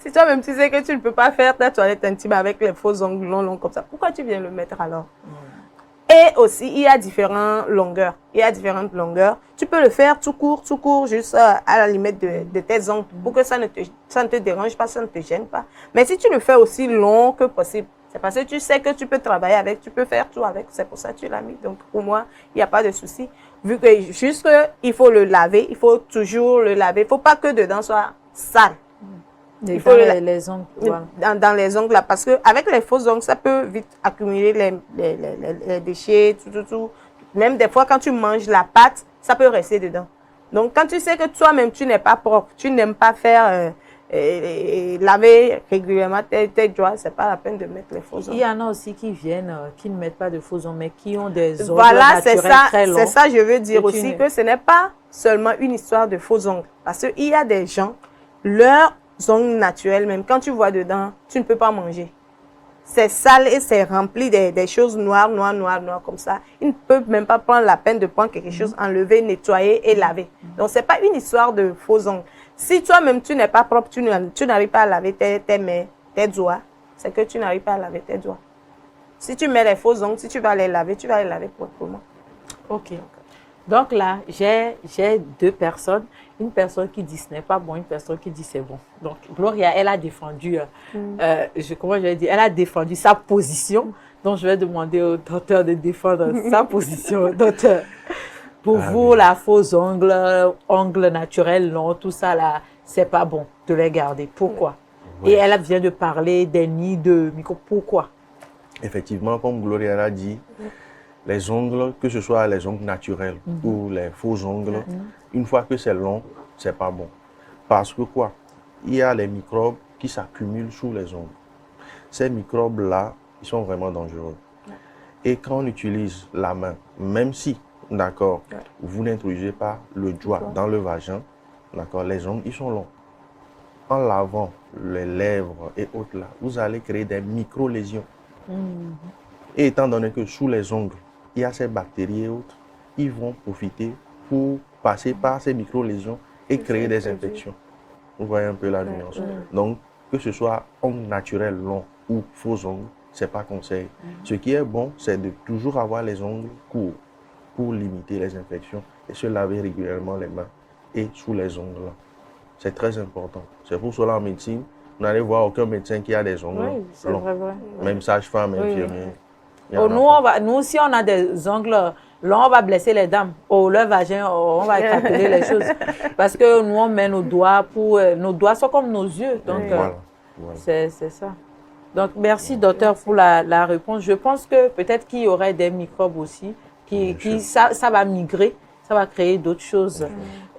Speaker 3: Si toi-même tu sais que tu ne peux pas faire ta toilette intime avec les faux ongles longs comme ça, pourquoi tu viens le mettre alors? Et aussi, il y a différentes longueurs. Tu peux le faire tout court, juste à la limite de tes ongles pour que ça ne te dérange pas, ça ne te gêne pas. Mais si tu le fais aussi long que possible, c'est parce que tu sais que tu peux travailler avec, tu peux faire tout avec. C'est pour ça que tu l'as mis. Donc, pour moi, il n'y a pas de souci. Vu que juste il faut le laver, il faut toujours le laver. Il ne faut pas que dedans soit sale.
Speaker 1: Il
Speaker 3: faut
Speaker 1: les ongles. Voilà.
Speaker 3: Dans les ongles là, parce qu'avec les faux ongles, ça peut vite accumuler les déchets, tout. Même des fois, quand tu manges la pâte, ça peut rester dedans. Donc, quand tu sais que toi-même, tu n'es pas propre, tu n'aimes pas faire laver régulièrement tes doigts, c'est pas la peine de mettre les faux ongles.
Speaker 1: Il y en a aussi qui viennent, qui ne mettent pas de faux ongles, mais qui ont des ongles
Speaker 3: Voilà, c'est
Speaker 1: naturels
Speaker 3: ça,
Speaker 1: très longs.
Speaker 3: c'est ça, je veux dire
Speaker 1: Et tu
Speaker 3: aussi
Speaker 1: n'es-
Speaker 3: que ce n'est pas seulement une histoire de faux ongles. Parce qu'il y a des gens, leurs ongles naturels, même quand tu vois dedans, tu ne peux pas manger. C'est sale et c'est rempli des choses noires comme ça. Ils ne peuvent même pas prendre la peine de prendre quelque chose, enlever, nettoyer et laver. Donc, ce n'est pas une histoire de faux ongles. Si toi-même, tu n'es pas propre, tu n'arrives pas à laver tes mains, tes doigts, c'est que tu n'arrives pas à laver tes doigts. Si tu mets les faux ongles, si tu vas les laver, tu vas les laver proprement.
Speaker 1: Ok. Donc là, j'ai deux personnes. Une personne qui dit ce n'est pas bon, une personne qui dit c'est bon. Donc, Gloria, elle a défendu, comment je vais dire, elle a défendu sa position. Donc, je vais demander au docteur de défendre sa position. Docteur, pour vous, la fausse ongle naturel, non, tout ça là, c'est pas bon de les garder. Pourquoi?
Speaker 2: Oui.
Speaker 1: Et elle vient de parler des nids de micro. Pourquoi?
Speaker 2: Effectivement, comme Gloria l'a dit, les ongles, que ce soit les ongles naturels ou les faux ongles, une fois que c'est long, c'est pas bon. Parce que quoi? Il y a les microbes qui s'accumulent sous les ongles. Ces microbes-là, ils sont vraiment dangereux. Et quand on utilise la main, même si, d'accord, vous n'introduisez pas le doigt dans le vagin, d'accord, les ongles, ils sont longs. En lavant les lèvres et autres là, vous allez créer des micro-lésions. Et étant donné que sous les ongles, il y a ces bactéries et autres, ils vont profiter pour passer par ces micro-lésions et créer des infections. Vous voyez un peu la nuance. Donc, que ce soit ongles naturels longs ou faux ongles, ce n'est pas conseil. Ce qui est bon, c'est de toujours avoir les ongles courts pour limiter les infections et se laver régulièrement les mains et sous les ongles là. C'est très important. C'est pour cela en médecine, vous n'allez voir aucun médecin qui a des ongles longs.
Speaker 1: Vrai.
Speaker 2: Même sage-femme, infirmier.
Speaker 1: Nous, si on a des ongles longs, on va blesser les dames. Leur vagin, on va calculer les choses. Parce que nous, on met nos doigts nos doigts sont comme nos yeux. Donc,
Speaker 2: Voilà.
Speaker 1: c'est ça. Donc, merci, docteur, pour la réponse. Je pense que peut-être qu'il y aurait des microbes aussi, ça va migrer, ça va créer d'autres choses.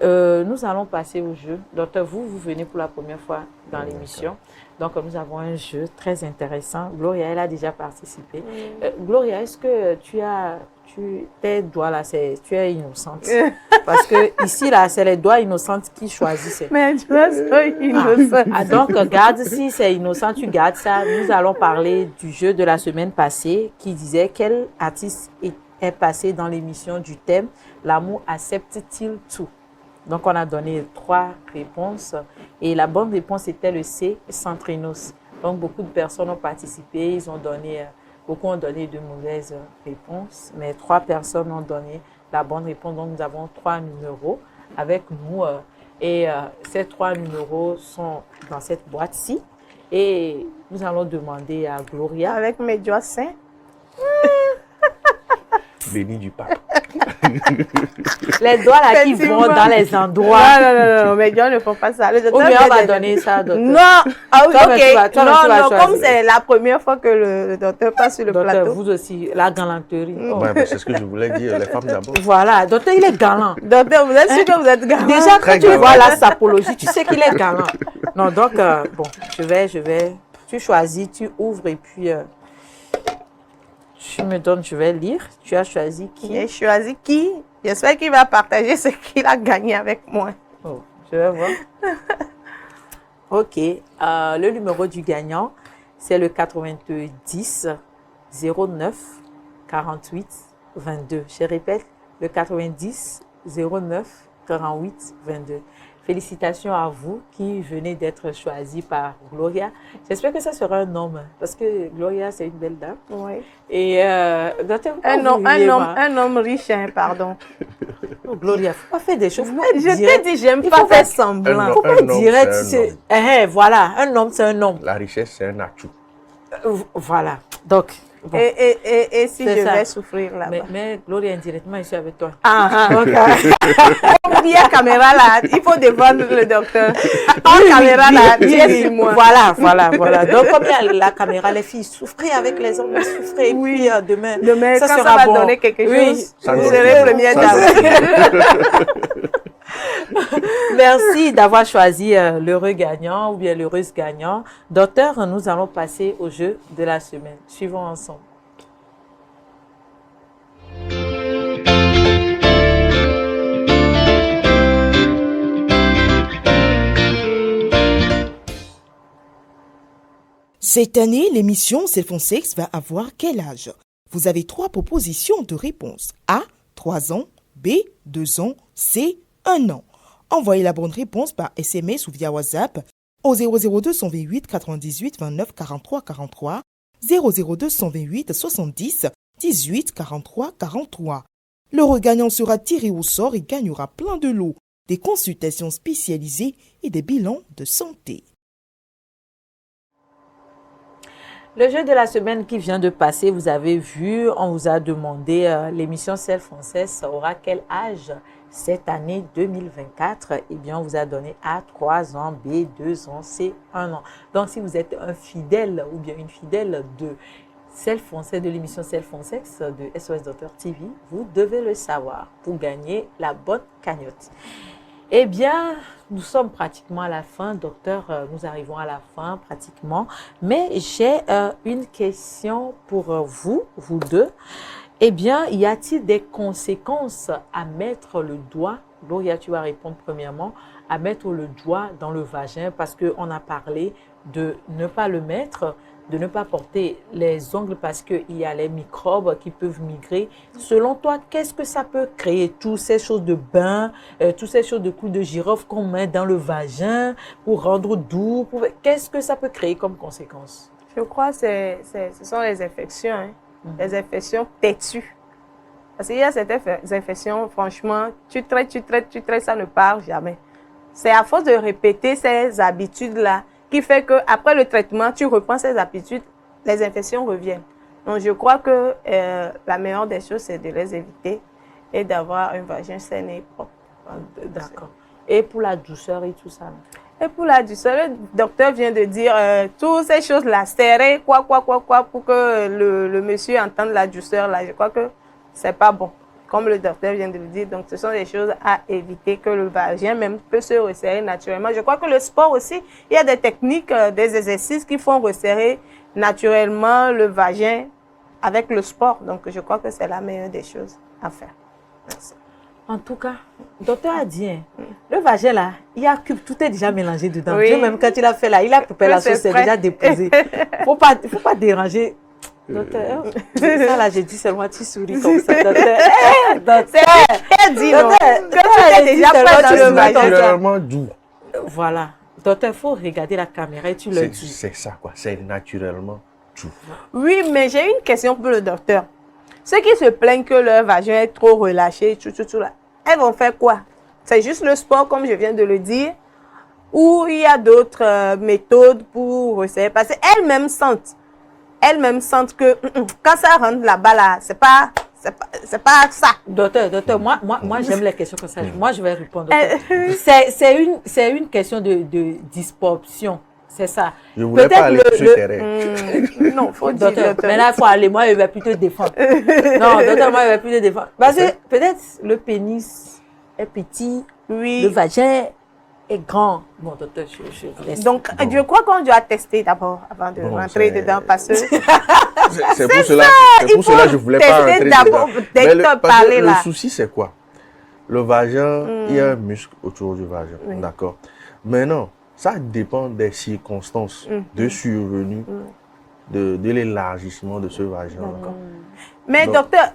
Speaker 1: Nous allons passer au jeu. Docteur, vous venez pour la première fois dans l'émission. Donc, nous avons un jeu très intéressant. Gloria, elle a déjà participé. Gloria, est-ce que tes doigts là, tu es innocente? Parce que ici, là, c'est les doigts innocentes qui choisissent.
Speaker 3: Mais tu es innocente.
Speaker 1: Donc, garde, si c'est innocent, tu gardes ça. Nous allons parler du jeu de la semaine passée qui disait quel artiste est passé dans l'émission du thème « L'amour accepte-t-il tout ?» Donc, on a donné 3 réponses et la bonne réponse était le C, Centrinos. Donc, beaucoup de personnes ont participé, beaucoup ont donné de mauvaises réponses, mais 3 personnes ont donné la bonne réponse. Donc, nous avons 3 numéros avec nous et ces 3 numéros sont dans cette boîte-ci et nous allons demander à Gloria.
Speaker 3: Avec mes doigts sains.
Speaker 2: Béni du pape.
Speaker 1: Les doigts là qui vont dans les endroits.
Speaker 3: Non, mes doigts ne font pas ça.
Speaker 1: Ou bien on va donner ça, docteur.
Speaker 3: Non,
Speaker 1: ok.
Speaker 3: Non, comme c'est la première fois que le docteur passe sur le plateau.
Speaker 1: Vous aussi, la galanterie.
Speaker 2: Ouais, c'est ce que je voulais dire, les femmes d'abord.
Speaker 1: Voilà, docteur, il est galant.
Speaker 3: Docteur, vous êtes sûr que vous êtes galant?
Speaker 1: Déjà, quand tu vois la sapologie, tu sais qu'il est galant. Non, donc, bon, tu choisis, tu ouvres et puis... tu me donnes, je vais lire. Tu as choisi qui?
Speaker 3: J'ai choisi qui? J'espère qu'il va partager ce qu'il a gagné avec moi.
Speaker 1: Oh, je vais voir. Ok. Le numéro du gagnant, c'est le 90 09 48 22. Je répète, le 90 09 48 22. Félicitations à vous qui venez d'être choisi par Gloria. J'espère que ça sera un homme, parce que Gloria, c'est une belle dame.
Speaker 3: Oui.
Speaker 1: Et
Speaker 3: un homme riche, hein, pardon.
Speaker 1: Oh, Gloria, il ne faut pas faire des choses.
Speaker 3: Je t'ai dit, j'aime pas faire semblant.
Speaker 1: Pourquoi dirais tu voilà, un homme, c'est un homme.
Speaker 2: La richesse, c'est un atout.
Speaker 1: Voilà. Donc. Bon.
Speaker 3: Et si je vais souffrir là-bas.
Speaker 1: Mais Gloria, indirectement, je suis avec toi.
Speaker 3: Donc, comme il y a caméra là, il faut défendre le docteur. Caméra là, tu es sur moi.
Speaker 1: Voilà. Donc, comme il y a la caméra, les filles, souffrez avec les hommes, souffrez.
Speaker 3: Oui.
Speaker 1: Et puis,
Speaker 3: demain,
Speaker 1: ça
Speaker 3: quand
Speaker 1: sera
Speaker 3: ça va
Speaker 1: bon.
Speaker 3: Donner quelque chose,
Speaker 2: vous
Speaker 3: serez première dame.
Speaker 1: Merci d'avoir choisi l'heureux gagnant ou bien l'heureuse gagnant. Docteur, nous allons passer au jeu de la semaine. Suivons ensemble.
Speaker 7: Cette année, l'émission Self-on-Sex va avoir quel âge? Vous avez 3 propositions de réponse. A, 3 ans. B, 2 ans. C, 1 an. Envoyez la bonne réponse par SMS ou via WhatsApp au 00228 98 29 43 43, 00228 70 18 43 43. Le regagnant sera tiré au sort et gagnera plein de lots, des consultations spécialisées et des bilans de santé.
Speaker 1: Le jeu de la semaine qui vient de passer, vous avez vu, on vous a demandé, l'émission Celle française aura quel âge cette année 2024? Eh bien, on vous a donné A, 3 ans, B, 2 ans, C, 1 an. Donc, si vous êtes un fidèle ou bien une fidèle de Celle française, de l'émission Celle française de SOS Docteur TV, vous devez le savoir pour gagner la bonne cagnotte. Eh bien, nous sommes pratiquement à la fin, docteur, nous arrivons à la fin pratiquement, mais j'ai une question pour vous deux. Eh bien, y a-t-il des conséquences à mettre le doigt, Gloria, tu vas répondre premièrement, à mettre le doigt dans le vagin, parce qu'on a parlé de ne pas le mettre, de ne pas porter les ongles parce qu'il y a les microbes qui peuvent migrer. Selon toi, qu'est-ce que ça peut créer? Toutes ces choses de bain, toutes ces choses de clous de girofle qu'on met dans le vagin pour rendre doux, qu'est-ce que ça peut créer comme conséquence?
Speaker 3: Je crois que ce sont les infections, hein. Les infections têtues. Parce qu'il y a certaines infections, franchement, tu traites, ça ne part jamais. C'est à force de répéter ces habitudes-là qui fait qu'après le traitement, tu reprends ces habitudes, les infections reviennent. Donc, je crois que la meilleure des choses, c'est de les éviter et d'avoir un vagin sain et propre.
Speaker 1: D'accord. Et pour la douceur et tout ça?
Speaker 3: Et pour la douceur, le docteur vient de dire toutes ces choses-là, serrer, quoi, pour que le monsieur entende la douceur, là. Je crois que c'est pas bon, comme le docteur vient de le dire. Donc, ce sont des choses à éviter, que le vagin même peut se resserrer naturellement. Je crois que le sport aussi, il y a des techniques, des exercices qui font resserrer naturellement le vagin avec le sport. Donc, je crois que c'est la meilleure des choses à faire. Merci.
Speaker 1: En tout cas, le docteur a dit, hein, le vagin là, il y a que tout est déjà mélangé dedans.
Speaker 3: Oui.
Speaker 1: Dieu, même quand il a fait là, il a préparé la sauce, c'est déjà déposé. Faut pas déranger. Docteur, ça là, j'ai dit seulement tu souris comme ça. Docteur,
Speaker 3: C'est dit, non. Que tu es déjà prêt dans le vagin.
Speaker 2: Naturellement doux.
Speaker 1: Voilà. Docteur, il faut regarder la caméra et tu le dis.
Speaker 2: C'est ça, quoi. C'est naturellement doux.
Speaker 3: Oui, mais j'ai une question pour le docteur. Ceux qui se plaignent que leur vagin est trop relâché, tout là, elles vont faire quoi? C'est juste le sport, comme je viens de le dire, ou il y a d'autres méthodes pour resserrer? Parce qu'elles-mêmes sentent que quand ça rentre là-bas, là, c'est pas ça.
Speaker 1: Docteur, moi j'aime les questions comme ça. Moi, je vais répondre. C'est une question de disproportion. C'est ça.
Speaker 2: Je voulais pas aller sur le terrain.
Speaker 3: Non, faut dire,
Speaker 1: Docteur,
Speaker 3: docteur.
Speaker 1: maintenant il faut aller. Moi, je vais plutôt défendre. Non, docteur, moi, je vais plutôt défendre. Parce que peut-être le pénis est petit,
Speaker 3: Oui.
Speaker 1: le vagin est grand. Bon, docteur, je vous laisse.
Speaker 3: Donc, je crois qu'on doit tester d'abord avant de rentrer dedans parce que
Speaker 2: C'est pour cela que je ne voulais pas
Speaker 3: tester
Speaker 2: rentrer
Speaker 3: d'abord,
Speaker 2: dedans.
Speaker 3: dès
Speaker 2: Mais
Speaker 3: que tu as
Speaker 2: parce que
Speaker 3: parlé
Speaker 2: le
Speaker 3: là.
Speaker 2: souci, c'est quoi? Le vagin, il y a un muscle autour du vagin. D'accord. Maintenant, ça dépend des circonstances de survenue, de l'élargissement de ce vagin.
Speaker 3: Mais
Speaker 2: Donc,
Speaker 3: docteur,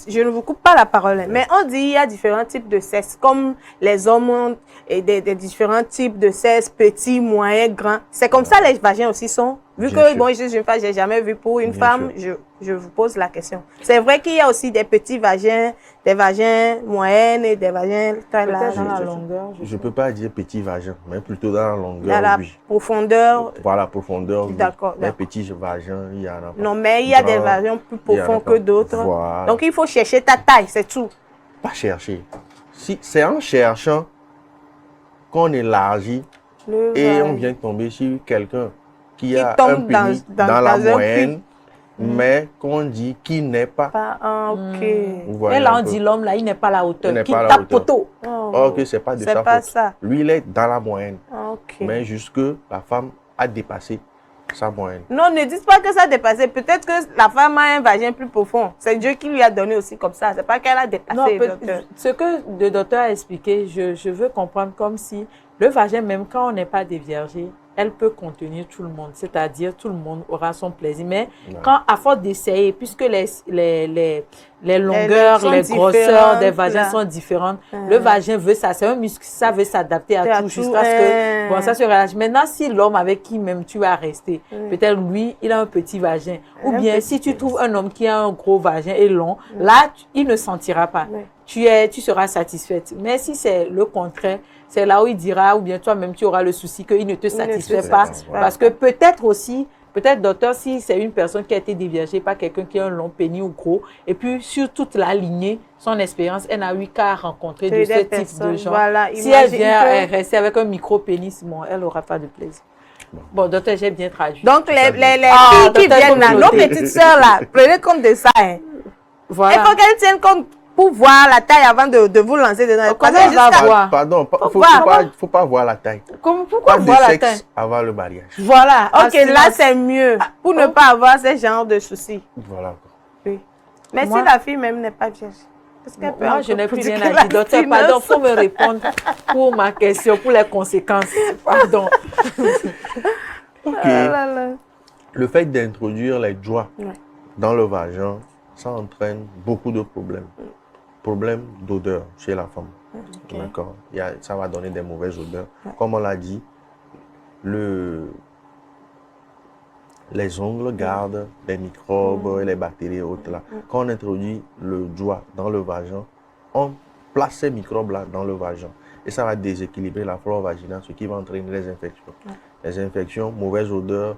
Speaker 3: je ne vous coupe pas la parole, hein, mais on dit qu'il y a différents types de sexe, comme les hommes ont et des différents types de sexe, petits, moyens, grands. C'est comme ça les vagins aussi sont. Vu
Speaker 2: Bien
Speaker 3: que,
Speaker 2: sûr.
Speaker 3: bon, je n'ai j'ai jamais vu pour une
Speaker 2: Bien
Speaker 3: femme, je vous pose la question. C'est vrai qu'il y a aussi des petits vagins, des vagins moyennes et des vagins très larges.
Speaker 1: Peut-être dans la longueur.
Speaker 2: Je ne peux pas dire petit vagin, mais plutôt dans la longueur,
Speaker 3: Dans la
Speaker 2: oui.
Speaker 3: profondeur.
Speaker 2: Voilà, profondeur, oui.
Speaker 3: D'accord,
Speaker 2: Mais
Speaker 3: d'accord.
Speaker 2: petit vagin, il y en a pas.
Speaker 3: Non, mais il y a des
Speaker 2: Grand,
Speaker 3: vagins plus
Speaker 2: il y en a
Speaker 3: profonds
Speaker 2: pas.
Speaker 3: que d'autres.
Speaker 2: Voilà.
Speaker 3: Donc, il faut chercher ta taille, c'est tout.
Speaker 2: Pas chercher. Si, c'est en cherchant qu'on élargit et on vient tomber sur quelqu'un qui a un
Speaker 3: tombe
Speaker 2: pénis
Speaker 3: dans
Speaker 2: dans la
Speaker 3: un
Speaker 2: moyenne, mais qu'on dit qui n'est pas.
Speaker 3: Ok.
Speaker 2: Vous voyez
Speaker 1: Et là,
Speaker 2: un
Speaker 1: on
Speaker 2: peu.
Speaker 1: dit l'homme, là, il n'est pas à la hauteur.
Speaker 2: Il n'est
Speaker 1: Qui
Speaker 2: pas à la
Speaker 1: tape
Speaker 2: hauteur.
Speaker 1: poteau.
Speaker 2: Or que c'est pas de
Speaker 3: C'est
Speaker 2: sa
Speaker 3: pas
Speaker 2: faute.
Speaker 3: ça.
Speaker 2: Lui, il est dans la moyenne.
Speaker 3: Ok.
Speaker 2: Mais jusque la femme a dépassé sa moyenne.
Speaker 3: Non, ne dites pas que ça a dépassé. Peut-être que la femme a un vagin plus profond. C'est Dieu qui lui a donné aussi comme ça. C'est pas qu'elle a dépassé.
Speaker 1: Non,
Speaker 3: docteur.
Speaker 1: ce que le docteur a expliqué, je veux comprendre comme si le vagin, même quand on n'est pas déviergé, elle peut contenir tout le monde, c'est-à-dire tout le monde aura son plaisir. Mais
Speaker 2: Ouais.
Speaker 1: quand, à force d'essayer, puisque les longueurs,
Speaker 3: sont
Speaker 1: les grosseurs
Speaker 3: différentes,
Speaker 1: des vagins
Speaker 3: là.
Speaker 1: sont différentes, le vagin veut ça, c'est un muscle, ça veut s'adapter à tout jusqu'à ce que bon, ça se relâche. Maintenant, si l'homme avec qui même tu vas rester, peut-être lui, il a un petit vagin, ou
Speaker 3: Un
Speaker 1: bien
Speaker 3: petit
Speaker 1: si tu trouves un homme qui a un gros vagin et long, là, il ne sentira pas.
Speaker 3: Oui.
Speaker 1: Tu seras satisfaite. Mais si c'est le contraire, c'est là où il dira, ou bien toi-même, tu auras le souci qu'il ne te satisfait pas.
Speaker 2: satisfait pas.
Speaker 1: Parce que peut-être aussi, peut-être docteur, si c'est une personne qui a été déviagée par quelqu'un qui a un long pénis ou gros, et puis sur toute la lignée, son expérience, elle n'a eu qu'à rencontrer de
Speaker 3: Des
Speaker 1: ce type de
Speaker 3: personnes,
Speaker 1: gens.
Speaker 3: voilà,
Speaker 1: Si elle
Speaker 3: imagine
Speaker 1: vient
Speaker 3: que-
Speaker 1: rester avec un micro-pénis, bon, elle n'aura pas de plaisir. Bon, docteur, j'ai bien traduit.
Speaker 3: Donc, les
Speaker 1: Ah,
Speaker 3: filles qui
Speaker 1: docteur,
Speaker 3: viennent là,
Speaker 1: faut
Speaker 3: nos
Speaker 1: noter.
Speaker 3: petites sœurs là, prenez compte de ça. Hein.
Speaker 1: voilà.
Speaker 3: Il faut qu'elles tiennent compte pour voir la taille avant de vous lancer dedans.
Speaker 1: Comment
Speaker 3: Parce que
Speaker 1: elle va
Speaker 3: jusqu'à-
Speaker 1: voir?
Speaker 2: Pardon,
Speaker 3: voir.
Speaker 2: faut pas voir la taille.
Speaker 1: Pourquoi
Speaker 2: Pas de
Speaker 1: voir la
Speaker 2: sexe
Speaker 1: taille?
Speaker 2: avant le mariage.
Speaker 1: Voilà.
Speaker 3: Ok,
Speaker 1: Ah,
Speaker 3: là c'est mieux pour ne pas avoir ce genre de soucis.
Speaker 2: Voilà.
Speaker 3: Oui. Mais
Speaker 1: Moi-
Speaker 3: si la fille même n'est pas vierge, est-ce qu'elle peut
Speaker 1: Moi, je
Speaker 3: encore
Speaker 1: n'ai plus rien
Speaker 3: pratiquer
Speaker 1: à dire. Docteur,
Speaker 3: l'abstinence?
Speaker 1: pardon, il faut me répondre pour ma question, pour les conséquences. Pardon.
Speaker 2: Ok.
Speaker 3: Ah là là.
Speaker 2: Le fait d'introduire les doigts
Speaker 3: Ouais.
Speaker 2: dans le vagin, ça entraîne beaucoup de problèmes. Problèmes d'odeur chez la femme. D'accord. Ça va donner des mauvaises odeurs. Comme on l'a dit, les ongles gardent les microbes et les bactéries et autres là. Quand on introduit le doigt dans le vagin, on place ces microbes-là dans le vagin. Et ça va déséquilibrer la flore vaginale, ce qui va entraîner les infections. Les infections, mauvaise odeur,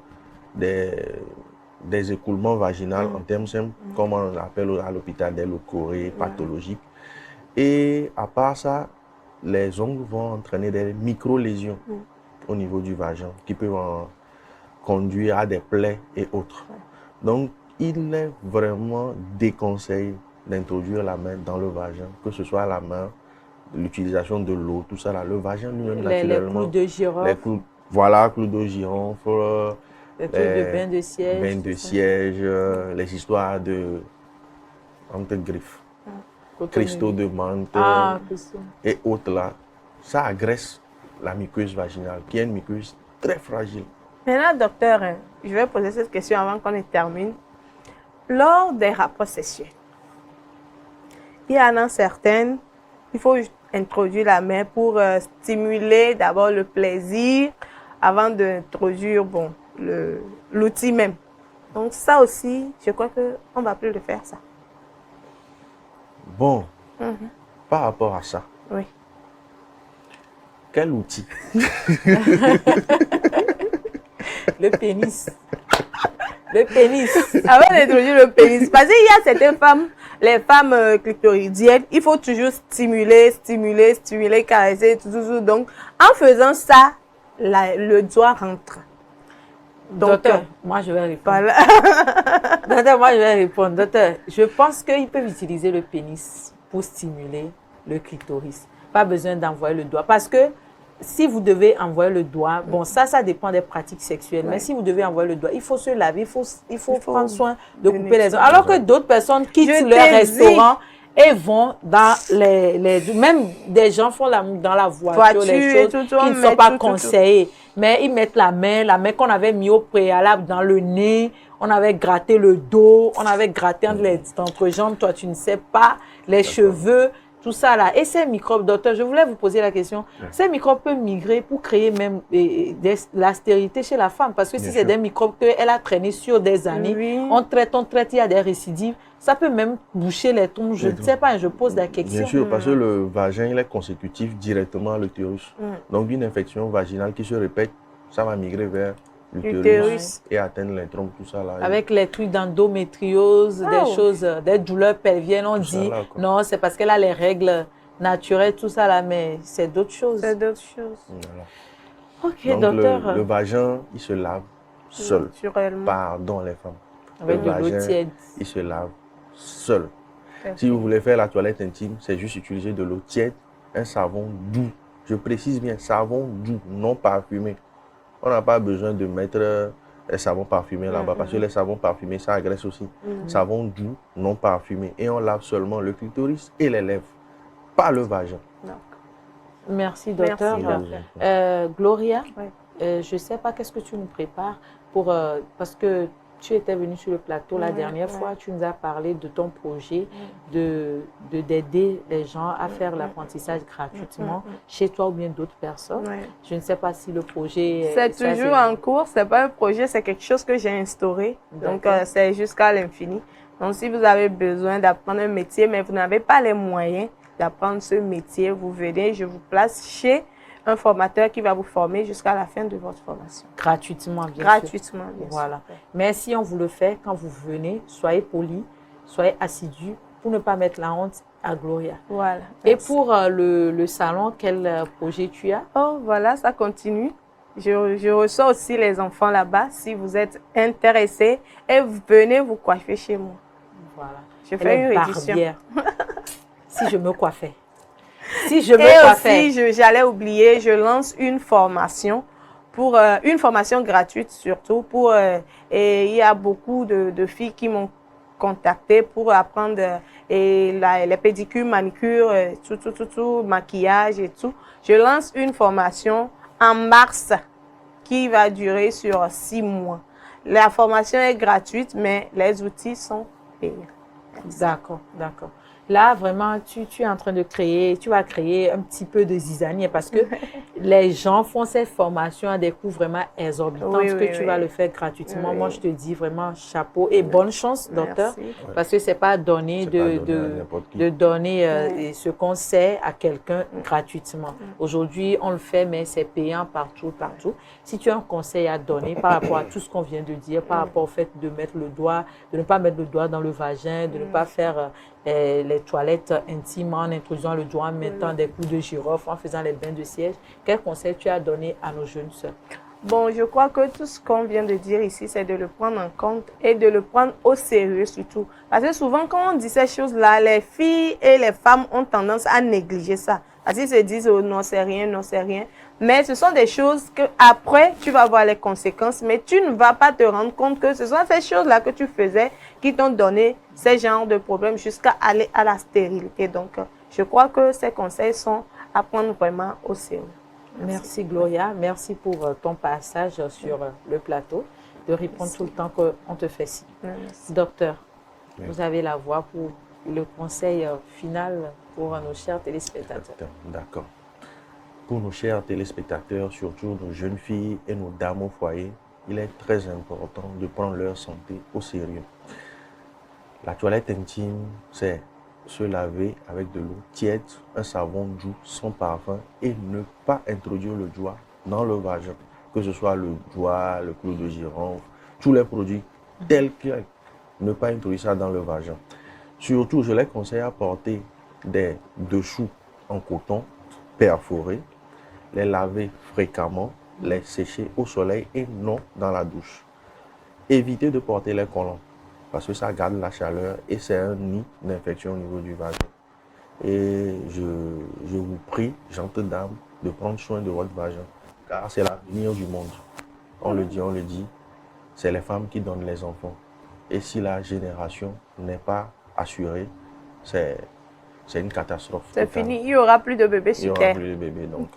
Speaker 2: des écoulements vaginaux en termes simples, comme on appelle à l'hôpital des leucorrhées pathologiques. Et à part ça, les ongles vont entraîner des micro-lésions au niveau du vagin qui peuvent conduire à des plaies et autres. Donc, il est vraiment déconseillé d'introduire la main dans le vagin, que ce soit la main, l'utilisation de l'eau, tout ça là. Le vagin lui-même,
Speaker 1: Les
Speaker 2: naturellement,
Speaker 1: clous de girofle,
Speaker 2: voilà, clous de girofle,
Speaker 1: les trucs de bain de siège.
Speaker 2: bain de
Speaker 1: tout ça.
Speaker 2: siège, les histoires de griffes,
Speaker 1: Cotonnerie.
Speaker 2: cristaux de menthe
Speaker 1: Ah, que ça.
Speaker 2: et autres là, ça agresse la muqueuse vaginale, qui est une muqueuse très fragile.
Speaker 3: Maintenant, docteur, hein, je vais poser cette question avant qu'on termine. Lors des rapports sexuels, il y en a certaines, il faut introduire la main pour stimuler d'abord le plaisir avant d'introduire bon, l'outil même. Donc ça aussi, je crois qu'on ne va plus le faire ça.
Speaker 2: Bon, par rapport à ça,
Speaker 3: Oui.
Speaker 2: quel outil?
Speaker 1: Le pénis. Le pénis.
Speaker 3: Avant d'introduire le pénis, parce qu'il y a certaines femmes, les femmes clitoridiennes, il faut toujours stimuler, caresser, tout. Donc, en faisant ça, le doigt rentre. Donc,
Speaker 1: Docteur, moi je vais répondre.
Speaker 3: voilà.
Speaker 1: Docteur, moi je vais répondre. Docteur, je pense qu'ils peuvent utiliser le pénis pour stimuler le clitoris. Pas besoin d'envoyer le doigt. Parce que si vous devez envoyer le doigt, bon, ça dépend des pratiques sexuelles. Mais si vous devez envoyer le doigt, il faut se laver, il faut prendre soin de couper les ongles. Alors que d'autres personnes quittent
Speaker 3: Je
Speaker 1: leur
Speaker 3: t'ai
Speaker 1: restaurant et vont dans même des gens font l'amour dans la voiture, les
Speaker 3: et
Speaker 1: choses
Speaker 3: tout,
Speaker 1: qui
Speaker 3: on
Speaker 1: ne
Speaker 3: met
Speaker 1: sont pas
Speaker 3: tout.
Speaker 1: conseillées. Mais ils mettent la main qu'on avait mis au préalable dans le nez, on avait gratté le dos, on avait gratté entre les entrejambes, toi tu ne sais pas, les cheveux, tout ça là. Et ces microbes, docteur, je voulais vous poser la question, ces microbes peuvent migrer pour créer même la stérilité chez la femme, parce que si c'est des microbes qu'elle a traînés sur des années,
Speaker 3: Oui.
Speaker 1: on traite, il y a des récidives, ça peut même boucher les trompes, je ne sais pas, je pose la question.
Speaker 2: Bien sûr, parce que le vagin il est consécutif directement à l'utérus. Donc, une infection vaginale qui se répète, ça va migrer vers l'utérus
Speaker 3: L'utérus.
Speaker 2: et atteindre les trompes, tout ça là.
Speaker 1: Avec les trucs d'endométriose, des choses, des douleurs pelviennes, on dit
Speaker 2: là, quoi.
Speaker 1: non, c'est parce qu'elle a les règles naturelles, tout ça là, mais c'est d'autres choses.
Speaker 3: C'est d'autres choses.
Speaker 2: Voilà.
Speaker 1: Ok,
Speaker 2: Donc,
Speaker 1: docteur,
Speaker 2: le vagin, il se lave seul.
Speaker 3: Naturellement.
Speaker 2: Pardon, les femmes.
Speaker 1: avec
Speaker 2: le
Speaker 1: de l'eau
Speaker 2: vagin,
Speaker 1: tiède.
Speaker 2: il se lave seul. Si vous voulez faire la toilette intime, c'est juste utiliser de l'eau tiède, un savon doux. Je précise bien, savon doux, non parfumé. On n'a pas besoin de mettre les savons parfumés là-bas, parce que les savons parfumés, ça agresse aussi. Savon doux, non parfumé. Et on lave seulement le clitoris et les lèvres, pas le vagin.
Speaker 1: Merci, docteur.
Speaker 3: Merci, docteur.
Speaker 1: Gloria,
Speaker 3: Oui.
Speaker 1: je ne sais pas qu'est-ce que tu nous prépares pour, parce que tu étais venu sur le plateau la dernière fois, tu nous as parlé de ton projet d'aider les gens à faire l'apprentissage gratuitement chez toi ou bien d'autres personnes. Je ne sais pas si le projet...
Speaker 3: C'est toujours en cours, ce n'est pas un projet, c'est quelque chose que j'ai instauré. Donc, c'est jusqu'à l'infini. Donc, si vous avez besoin d'apprendre un métier, mais vous n'avez pas les moyens d'apprendre ce métier, vous venez, je vous place chez un formateur qui va vous former jusqu'à la fin de votre formation.
Speaker 1: Gratuitement, bien sûr.
Speaker 3: Gratuitement, bien
Speaker 1: voilà.
Speaker 3: sûr.
Speaker 1: Mais si on vous le fait, quand vous venez, soyez polis, soyez assidus pour ne pas mettre la honte à Gloria.
Speaker 3: Voilà.
Speaker 1: Et pour le salon, quel projet tu as?
Speaker 3: Oh, voilà, ça continue. Je reçois aussi les enfants là-bas si vous êtes intéressés et vous venez vous coiffer chez moi.
Speaker 1: Voilà.
Speaker 3: Je fais une réduction.
Speaker 1: Si je me coiffais. Si je me coiffais.
Speaker 3: Et aussi, j'allais oublier, je lance une formation pour une formation gratuite surtout pour et il y a beaucoup de filles qui m'ont contacté pour apprendre les pédicures, manicures, tout, maquillage et tout. Je lance une formation en mars qui va durer sur 6 mois. La formation est gratuite, mais les outils sont payants.
Speaker 1: D'accord, d'accord. Là, vraiment, tu es en train de tu vas créer un petit peu de zizanie parce que les gens font cette formation à des coûts vraiment exorbitants. Tu vas le faire gratuitement. Moi, je te dis vraiment chapeau et bonne chance, docteur, parce que ce n'est pas donné de donner ce qu'on sait à quelqu'un gratuitement. Aujourd'hui, on le fait, mais c'est payant partout. Si tu as un conseil à donner par rapport à tout ce qu'on vient de dire, par rapport au fait de ne pas mettre le doigt dans le vagin, de ne pas faire les toilettes intimes en introduisant le doigt, en mettant des coups de girofle, en faisant les bains de siège. Quel conseil tu as donné à nos jeunes sœurs?
Speaker 3: Bon, je crois que tout ce qu'on vient de dire ici, c'est de le prendre en compte et de le prendre au sérieux surtout. Parce que souvent, quand on dit ces choses-là, les filles et les femmes ont tendance à négliger ça. Parce qu'ils se disent, oh non, c'est rien, non, c'est rien. Mais ce sont des choses que après tu vas voir les conséquences, mais tu ne vas pas te rendre compte que ce sont ces choses-là que tu faisais qui t'ont donné ces genres de problèmes jusqu'à aller à la stérilité. Donc, je crois que ces conseils sont à prendre vraiment au sérieux.
Speaker 1: Merci Gloria, merci pour ton passage sur le plateau, de répondre tout le temps qu'on te fait ci. Docteur, vous avez la voix pour le conseil final pour nos chers téléspectateurs.
Speaker 2: D'accord. Pour nos chers téléspectateurs, surtout nos jeunes filles et nos dames au foyer, il est très important de prendre leur santé au sérieux. La toilette intime, c'est se laver avec de l'eau tiède, un savon doux, sans parfum et ne pas introduire le doigt dans le vagin, que ce soit le doigt, le clou de girofle, tous les produits tels que ne pas introduire ça dans le vagin. Surtout, je les conseille à porter des dessous en coton perforés, les laver fréquemment, les sécher au soleil et non dans la douche. Évitez de porter les collants parce que ça garde la chaleur et c'est un nid d'infection au niveau du vagin. Et je vous prie, gentes dames, de prendre soin de votre vagin car c'est l'avenir du monde. On le dit, c'est les femmes qui donnent les enfants. Et si la génération n'est pas assurée, c'est une catastrophe.
Speaker 3: C'est fini, il n'y aura plus de bébés sur terre.
Speaker 2: Il n'y aura plus de bébés, donc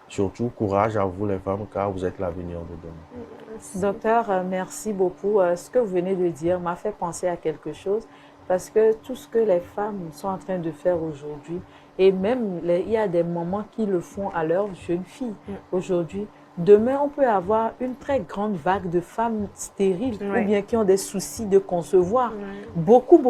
Speaker 2: surtout courage à vous les femmes car vous êtes l'avenir de demain.
Speaker 1: Docteur, merci beaucoup. Ce que vous venez de dire m'a fait penser à quelque chose parce que tout ce que les femmes sont en train de faire aujourd'hui, et même il y a des mamans qui le font à leurs jeunes filles aujourd'hui. Demain, on peut avoir une très grande vague de femmes stériles ou bien qui ont des soucis de concevoir. Beaucoup.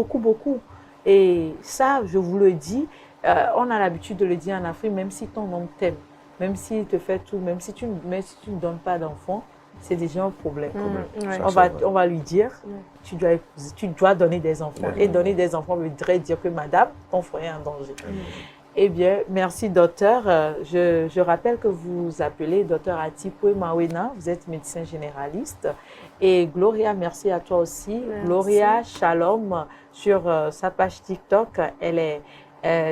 Speaker 1: Et ça, je vous le dis, on a l'habitude de le dire en Afrique, même si ton homme t'aime, même s'il te fait tout, même si tu ne donnes pas d'enfant, c'est déjà un problème. On va lui dire, tu dois donner des enfants. Et donner des enfants voudrait dire que madame, ton foyer est en danger. Eh bien, merci docteur. Je rappelle que vous appelez docteur Atipwe Mawena, vous êtes médecin généraliste. Et Gloria, merci à toi aussi. Merci. Gloria Shalom sur sa page TikTok, elle est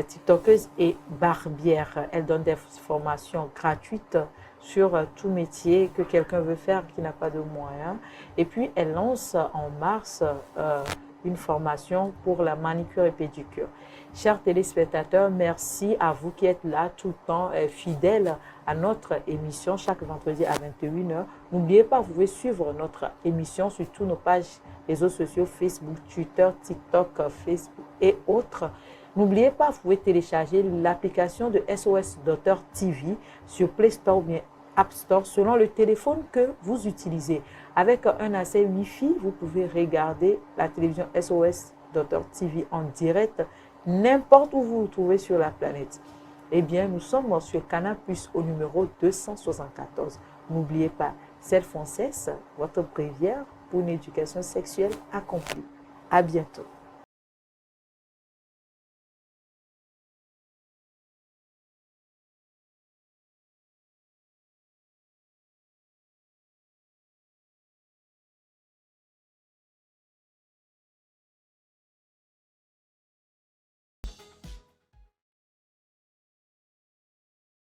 Speaker 1: TikTokeuse et barbière. Elle donne des formations gratuites sur tout métier que quelqu'un veut faire qui n'a pas de moyens. Et puis, elle lance en mars une formation pour la manicure et pédicure. Chers téléspectateurs, merci à vous qui êtes là tout le temps fidèles à notre émission chaque vendredi à 21h. N'oubliez pas, vous pouvez suivre notre émission sur toutes nos pages réseaux sociaux, Facebook, Twitter, TikTok, Facebook et autres. N'oubliez pas, vous pouvez télécharger l'application de SOS Docteur TV sur Play Store ou bien App Store selon le téléphone que vous utilisez. Avec un accès Wi-Fi, vous pouvez regarder la télévision SOS Docteur TV en direct n'importe où vous vous trouvez sur la planète. Eh bien, nous sommes sur Canal+ au numéro 274. N'oubliez pas, Self-Française, votre bréviaire pour une éducation sexuelle accomplie. À bientôt.